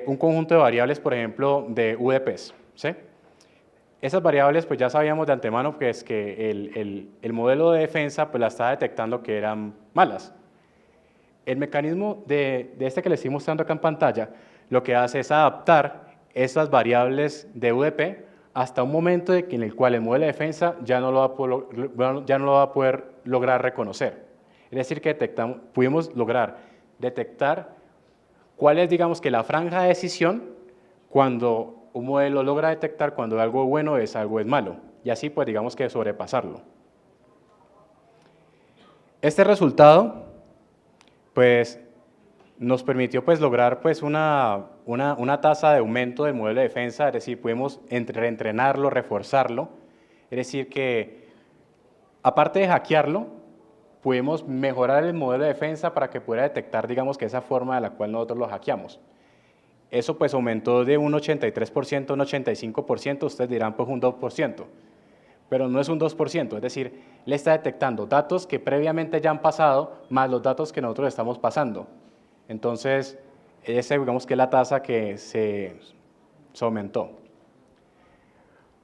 [SPEAKER 1] un conjunto de variables, por ejemplo, de UDPs, ¿sí? Esas variables, pues ya sabíamos de antemano que es que el modelo de defensa pues, la estaba detectando que eran malas. El mecanismo de este que les estoy mostrando acá en pantalla, lo que hace es adaptar esas variables de UDP hasta un momento en el cual el modelo de defensa ya no lo va a poder lograr reconocer. Es decir, que pudimos lograr detectar cuál es, digamos, que la franja de decisión cuando un modelo logra detectar cuando algo bueno es algo es malo, y así, pues, digamos que sobrepasarlo. Este resultado, pues, nos permitió, pues, lograr, pues, una tasa de aumento del modelo de defensa, es decir, pudimos reentrenarlo, reforzarlo, es decir, que, aparte de hackearlo, pudimos mejorar el modelo de defensa para que pudiera detectar, digamos, que esa forma de la cual nosotros lo hackeamos. Eso pues aumentó de un 83% a un 85%, ustedes dirán pues un 2%, pero no es un 2%, es decir, le está detectando datos que previamente ya han pasado más los datos que nosotros estamos pasando. Entonces, esa digamos que es la tasa que se aumentó.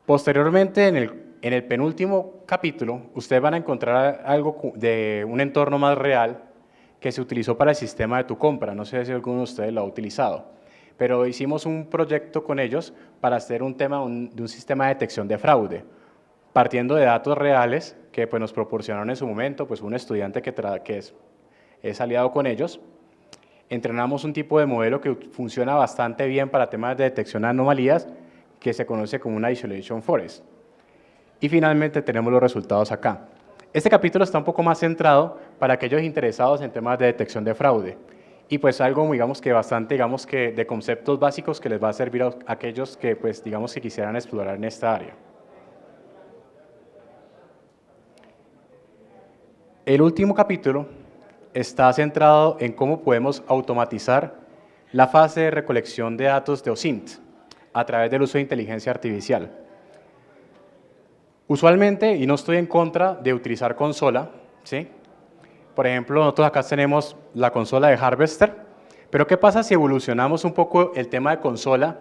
[SPEAKER 1] Posteriormente, en el penúltimo capítulo, ustedes van a encontrar algo de un entorno más real que se utilizó para el sistema de tu compra. No sé si alguno de ustedes lo ha utilizado. Pero hicimos un proyecto con ellos para hacer un tema de un sistema de detección de fraude. partiendo de datos reales que pues, nos proporcionaron en su momento pues, un estudiante que es aliado con ellos. Entrenamos un tipo de modelo que funciona bastante bien para temas de detección de anomalías, que se conoce como una Isolation Forest. Y finalmente tenemos los resultados acá. Este capítulo está un poco más centrado para aquellos interesados en temas de detección de fraude. Y pues algo, digamos que bastante, digamos que de conceptos básicos que les va a servir a aquellos que, pues, digamos que quisieran explorar en esta área. El último capítulo está centrado en cómo podemos automatizar la fase de recolección de datos de OSINT a través del uso de inteligencia artificial. Usualmente, y no estoy en contra de utilizar consola, ¿sí? Por ejemplo, nosotros acá tenemos la consola de Harvester, pero ¿qué pasa si evolucionamos un poco el tema de consola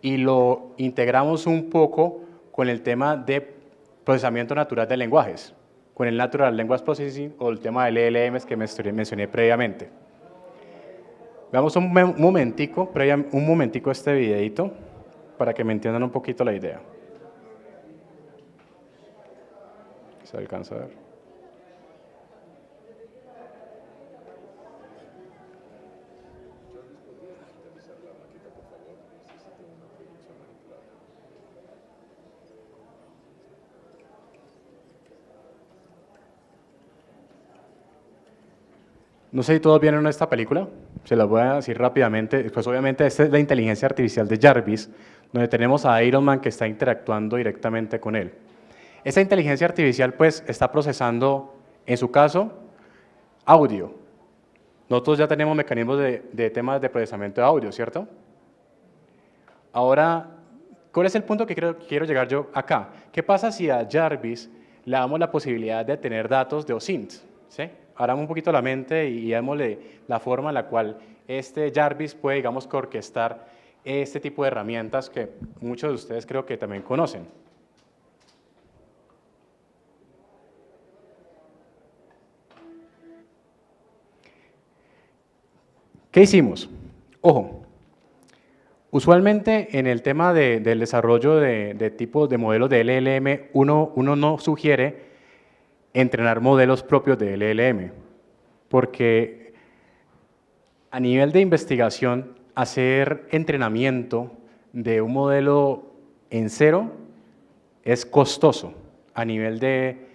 [SPEAKER 1] y lo integramos un poco con el tema de procesamiento natural de lenguajes, con el Natural Language Processing o el tema del LLMs que mencioné previamente? Veamos un momentico este videito para que me entiendan un poquito la idea. ¿Se alcanza a ver? No sé si todos vieron esta película, se las voy a decir rápidamente. Pues obviamente esta es la inteligencia artificial de Jarvis, donde tenemos a Iron Man que está interactuando directamente con él. Esta inteligencia artificial pues está procesando, en su caso, audio. Nosotros ya tenemos mecanismos de temas de procesamiento de audio, ¿cierto? Ahora, ¿cuál es el punto que quiero llegar yo acá? ¿Qué pasa si a Jarvis le damos la posibilidad de tener datos de OSINT? ¿Sí? Abramos un poquito la mente y démosle la forma en la cual este Jarvis puede, digamos, que orquestar este tipo de herramientas que muchos de ustedes creo que también conocen. ¿Qué hicimos? Ojo, usualmente en el tema del desarrollo de tipos de modelos de LLM, uno no sugiere entrenar modelos propios de LLM, porque a nivel de investigación, hacer entrenamiento de un modelo en cero es costoso a nivel de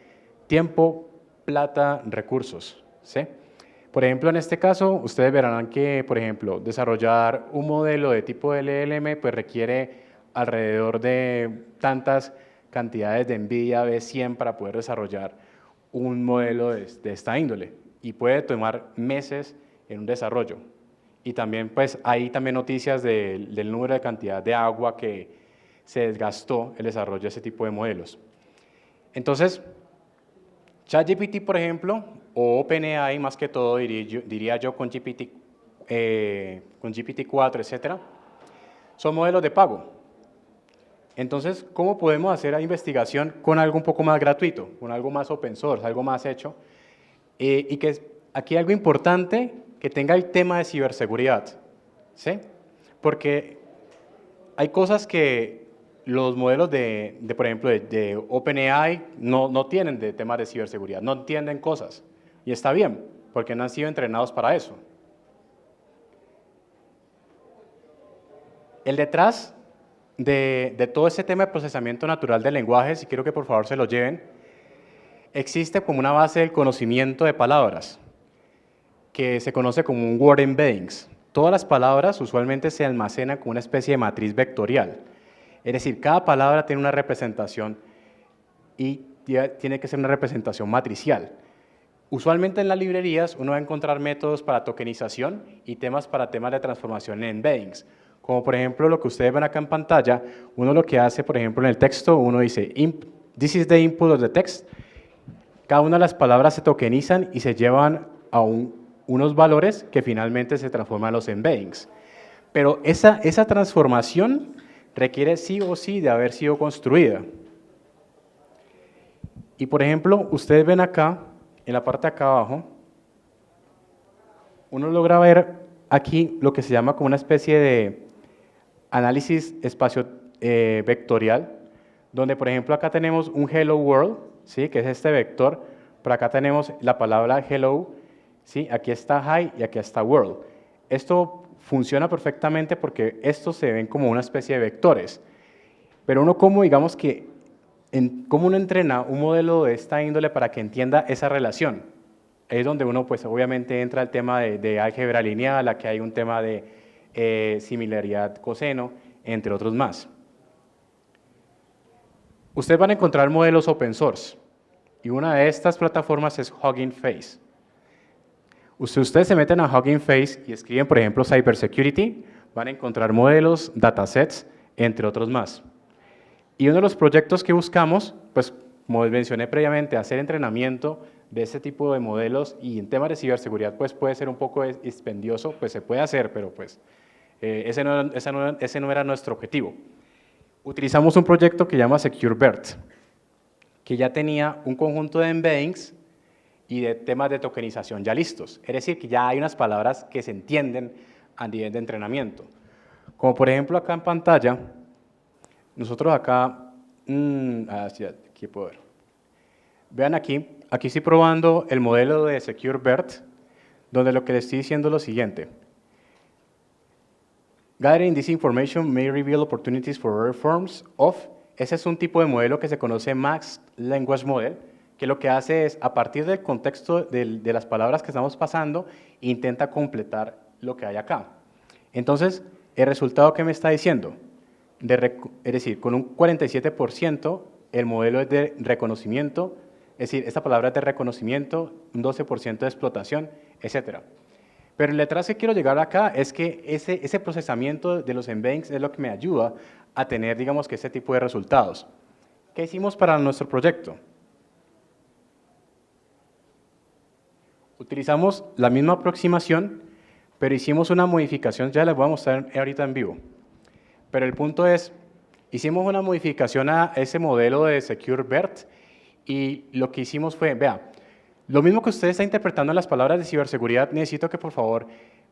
[SPEAKER 1] tiempo, plata, recursos, ¿sí? Por ejemplo, en este caso, ustedes verán que, por ejemplo, desarrollar un modelo de tipo LLM pues requiere alrededor de tantas cantidades de NVIDIA V100 para poder desarrollar un modelo de esta índole y puede tomar meses en un desarrollo. Y también pues hay también noticias del número de cantidad de agua que se desgastó el desarrollo de ese tipo de modelos. Entonces, ChatGPT, por ejemplo, o OpenAI más que todo, diría yo con GPT-4, etcétera, son modelos de pago. Entonces, ¿cómo podemos hacer la investigación con algo un poco más gratuito, con algo más open source, algo más hecho? Y que aquí algo importante, que tenga el tema de ciberseguridad, ¿sí? Porque hay cosas que los modelos por ejemplo, de OpenAI no tienen de temas de ciberseguridad, no entienden cosas. Y está bien, porque no han sido entrenados para eso. El detrás de todo ese tema de procesamiento natural de lenguajes, y quiero que por favor se lo lleven, existe como una base del conocimiento de palabras, que se conoce como un word embeddings. Todas las palabras usualmente se almacenan como una especie de matriz vectorial. Es decir, cada palabra tiene una representación y tiene que ser una representación matricial. Usualmente en las librerías uno va a encontrar métodos para tokenización y temas para temas de transformación en embeddings. Como por ejemplo lo que ustedes ven acá en pantalla, uno lo que hace, por ejemplo, en el texto, uno dice, this is the input of the text. Cada una de las palabras se tokenizan y se llevan a unos valores que finalmente se transforman en los embeddings. Pero esa transformación requiere sí o sí de haber sido construida. Y por ejemplo, ustedes ven acá, en la parte de acá abajo, uno logra ver aquí lo que se llama como una especie de análisis espacio vectorial, donde por ejemplo acá tenemos un hello world, ¿sí? Que es este vector, por acá tenemos la palabra hello, ¿sí? Aquí está hi y aquí está world. Esto funciona perfectamente porque estos se ven como una especie de vectores, pero uno como digamos que, cómo uno entrena un modelo de esta índole para que entienda esa relación. Es donde uno pues obviamente entra al tema de álgebra lineal, aquí hay un tema de similaridad coseno, entre otros más. Ustedes van a encontrar modelos open source y una de estas plataformas es Hugging Face. Ustedes se meten a Hugging Face y escriben, por ejemplo, Cybersecurity, van a encontrar modelos, datasets, entre otros más. Y uno de los proyectos que buscamos, pues como mencioné previamente, hacer entrenamiento de este tipo de modelos y en temas de ciberseguridad pues puede ser un poco dispendioso, pues se puede hacer, pero pues ese no era nuestro objetivo. Utilizamos un proyecto que se llama SecureBERT, que ya tenía un conjunto de embeddings y de temas de tokenización ya listos. Es decir, que ya hay unas palabras que se entienden a nivel de entrenamiento. Como por ejemplo acá en pantalla, nosotros acá, aquí puedo ver. Vean aquí estoy probando el modelo de SecureBERT, donde lo que le estoy diciendo es lo siguiente. Gathering this information may reveal opportunities for other forms of. Ese es un tipo de modelo que se conoce Max Language Model, que lo que hace es, a partir del contexto de las palabras que estamos pasando, intenta completar lo que hay acá. Entonces, el resultado que me está diciendo, es decir, con un 47% el modelo es de reconocimiento, es decir, esta palabra es de reconocimiento, un 12% de explotación, etc. Pero el detrás que quiero llegar acá es que ese procesamiento de los embeddings es lo que me ayuda a tener, digamos, que este tipo de resultados. ¿Qué hicimos para nuestro proyecto? Utilizamos la misma aproximación, pero hicimos una modificación, ya les voy a mostrar ahorita en vivo. Pero el punto es, hicimos una modificación a ese modelo de SecureBERT y lo que hicimos fue, vea, lo mismo que usted está interpretando en las palabras de ciberseguridad, necesito que por favor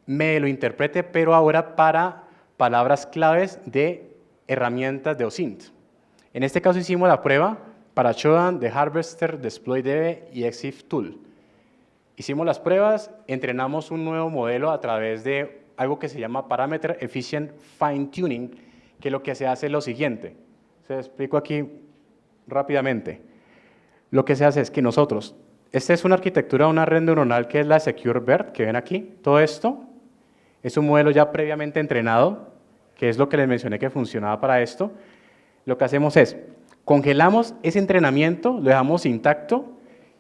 [SPEAKER 1] me lo interprete, pero ahora para palabras claves de herramientas de OSINT. En este caso hicimos la prueba para Shodan, The Harvester, DeployDB y EXIF Tool. Hicimos las pruebas, entrenamos un nuevo modelo a través de algo que se llama Parameter Efficient Fine Tuning, que lo que se hace es lo siguiente. Se lo explico aquí rápidamente. Lo que se hace es que nosotros, esta es una arquitectura, una red neuronal que es la SecureBERT, que ven aquí. Todo esto es un modelo ya previamente entrenado, que es lo que les mencioné que funcionaba para esto. Lo que hacemos es, congelamos ese entrenamiento, lo dejamos intacto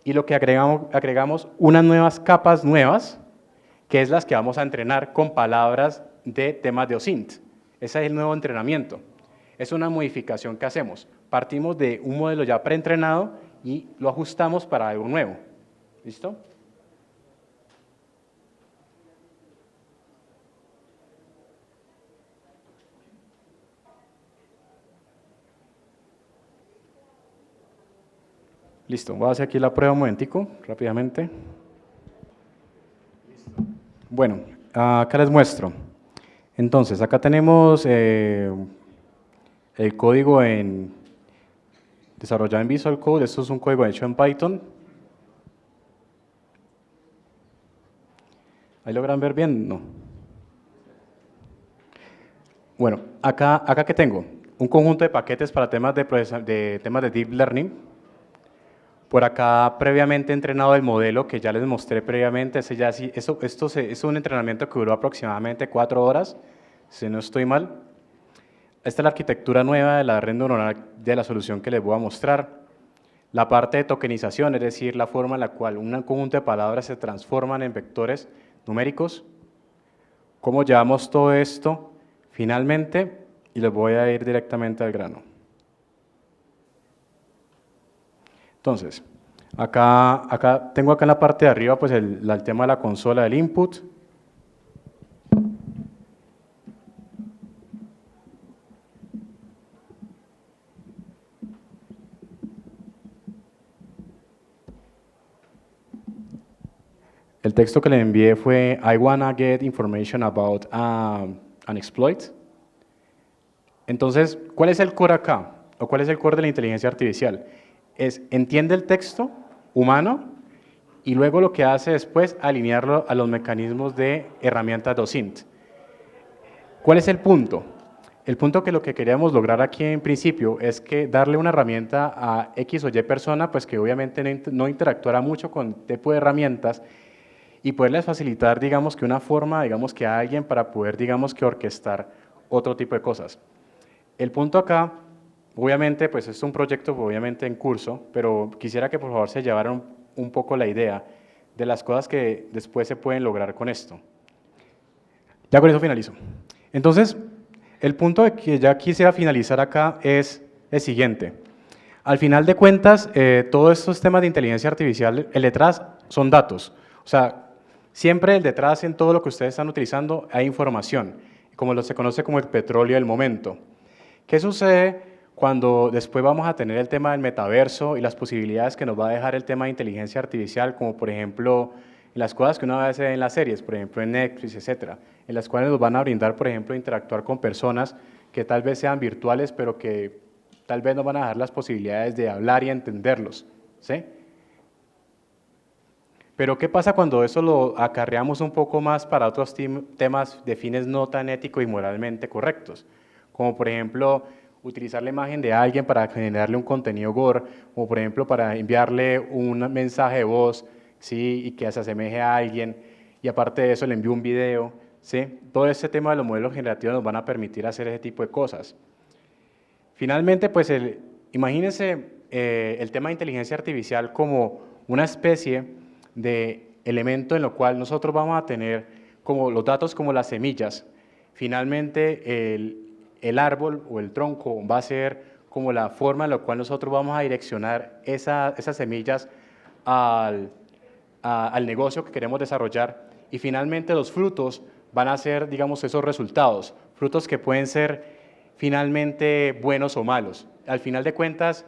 [SPEAKER 1] y lo que agregamos unas nuevas capas nuevas, que es las que vamos a entrenar con palabras de temas de OSINT. Ese es el nuevo entrenamiento. Es una modificación que hacemos. Partimos de un modelo ya preentrenado y lo ajustamos para algo nuevo. ¿Listo? Listo, voy a hacer aquí la prueba un momentico, rápidamente. Bueno, acá les muestro. Entonces, acá tenemos el código desarrollado en Visual Code. Esto es un código hecho en Python. ¿Ahí logran ver bien? No. Bueno, acá ¿qué tengo? Un conjunto de paquetes para temas de Deep Learning. Por acá, previamente entrenado el modelo que ya les mostré previamente. Esto es un entrenamiento que duró aproximadamente 4 horas, si no estoy mal. Esta es la arquitectura nueva de la red neuronal de la solución que les voy a mostrar. La parte de tokenización, es decir, la forma en la cual un conjunto de palabras se transforman en vectores numéricos. ¿Cómo llevamos todo esto finalmente? Y les voy a ir directamente al grano. Entonces, tengo acá en la parte de arriba pues el tema de la consola del input. El texto que le envié fue I wanna get information about an exploit. Entonces, ¿cuál es el core acá? o cuál es el core de la inteligencia artificial? Entiende el texto humano y luego lo que hace después alinearlo a los mecanismos de herramientas docent. ¿Cuál es el punto? El punto que lo que queríamos lograr aquí en principio es que darle una herramienta a X o Y persona, pues que obviamente no interactuara mucho con tipo de herramientas y poderles facilitar, digamos que una forma, digamos que a alguien para poder, digamos que orquestar otro tipo de cosas. El punto acá, obviamente, pues es un proyecto obviamente en curso, pero quisiera que por favor se llevaran un poco la idea de las cosas que después se pueden lograr con esto. Ya con eso finalizo. Entonces, el punto de que ya quisiera finalizar acá es el siguiente. Al final de cuentas, todos estos temas de inteligencia artificial, el detrás son datos. O sea, siempre el detrás en todo lo que ustedes están utilizando hay información, como se conoce como el petróleo del momento. ¿Qué sucede cuando después vamos a tener el tema del metaverso y las posibilidades que nos va a dejar el tema de inteligencia artificial, como por ejemplo las cosas que uno ve en las series, por ejemplo en Netflix, etcétera, en las cuales nos van a brindar, por ejemplo, interactuar con personas que tal vez sean virtuales, pero que tal vez nos van a dar las posibilidades de hablar y entenderlos, ¿sí? Pero ¿qué pasa cuando eso lo acarreamos un poco más para otros temas de fines no tan éticos y moralmente correctos? Como por ejemplo, utilizar la imagen de alguien para generarle un contenido gore, o por ejemplo para enviarle un mensaje de voz, ¿sí? Y que se asemeje a alguien, y aparte de eso le envío un video, ¿sí? Todo ese tema de los modelos generativos nos van a permitir hacer ese tipo de cosas. Finalmente, pues imagínense el tema de inteligencia artificial como una especie de elemento en lo cual nosotros vamos a tener como los datos como las semillas. Finalmente, el árbol o el tronco va a ser como la forma en la cual nosotros vamos a direccionar esas semillas al negocio que queremos desarrollar, y finalmente los frutos van a ser, digamos, esos resultados, frutos que pueden ser finalmente buenos o malos. Al final de cuentas,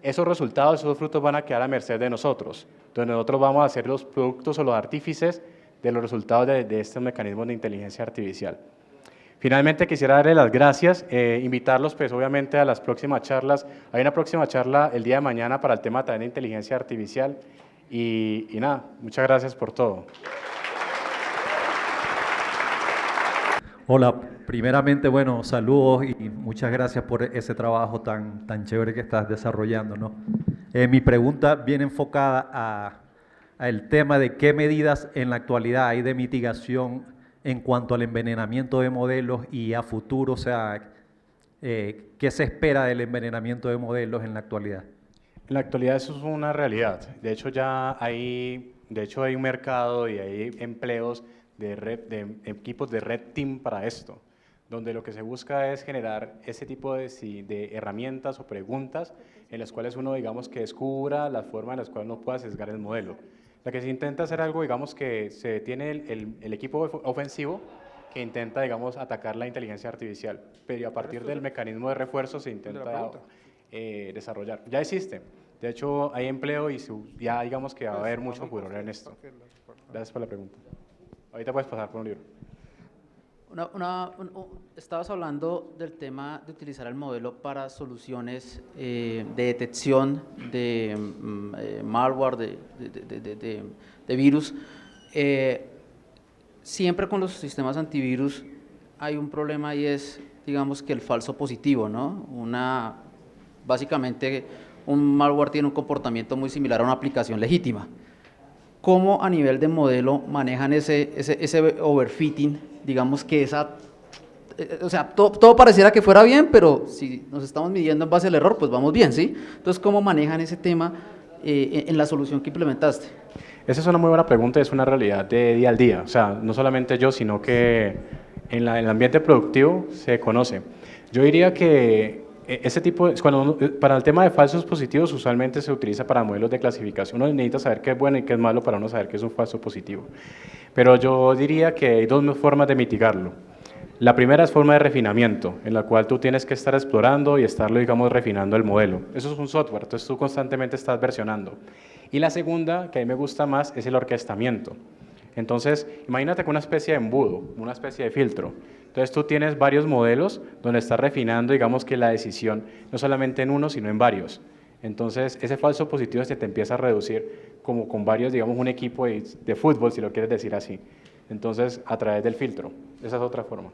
[SPEAKER 1] esos resultados, esos frutos van a quedar a merced de nosotros, donde nosotros vamos a ser los productos o los artífices de los resultados de estos mecanismos de inteligencia artificial. Finalmente quisiera darle las gracias, invitarlos pues obviamente a las próximas charlas. Hay una próxima charla el día de mañana para el tema también de inteligencia artificial y nada, muchas gracias por todo.
[SPEAKER 6] Hola, primeramente, bueno, saludos y muchas gracias por ese trabajo tan chévere que estás desarrollando, ¿no? Mi pregunta viene enfocada al tema de qué medidas en la actualidad hay de mitigación en cuanto al envenenamiento de modelos y a futuro, o sea, ¿qué se espera del envenenamiento de modelos en la actualidad?
[SPEAKER 1] En la actualidad eso es una realidad. De hecho, hay un mercado y hay empleos de equipos de red team para esto, donde lo que se busca es generar ese tipo de herramientas o preguntas en las cuales uno, digamos, que descubra la forma en la cual uno pueda sesgar el modelo. La que se intenta hacer algo, digamos, que se tiene el equipo ofensivo que intenta, digamos, atacar la inteligencia artificial, pero a partir del mecanismo de refuerzo se intenta desarrollar. Ya existe. De hecho, hay empleo y ya, digamos, que va a haber mucho furor en esto. Gracias por la pregunta. Ahorita puedes pasar por un libro.
[SPEAKER 7] Estabas hablando del tema de utilizar el modelo para soluciones de detección de malware, de virus. Siempre con los sistemas antivirus hay un problema y es, digamos, que el falso positivo, ¿no? Básicamente, un malware tiene un comportamiento muy similar a una aplicación legítima. ¿Cómo a nivel de modelo manejan ese overfitting? Digamos que o sea, todo pareciera que fuera bien, pero si nos estamos midiendo en base al error, pues vamos bien, ¿sí? Entonces, ¿cómo manejan ese tema en la solución que implementaste?
[SPEAKER 1] Esa es una muy buena pregunta, es una realidad de día al día. O sea, no solamente yo, sino que en el ambiente productivo se conoce. Yo diría que ese tipo, para el tema de falsos positivos, usualmente se utiliza para modelos de clasificación. Uno necesita saber qué es bueno y qué es malo para uno saber qué es un falso positivo. Pero yo diría que hay dos formas de mitigarlo. La primera es forma de refinamiento, en la cual tú tienes que estar explorando y estarlo, digamos, refinando el modelo. Eso es un software, entonces tú constantemente estás versionando. Y la segunda, que a mí me gusta más, es el orquestamiento. Entonces, imagínate con una especie de embudo, una especie de filtro. Entonces tú tienes varios modelos donde estás refinando, digamos que la decisión, no solamente en uno, sino en varios. Entonces ese falso positivo se te empieza a reducir como con varios, digamos un equipo de fútbol, si lo quieres decir así. Entonces a través del filtro, esa es otra forma.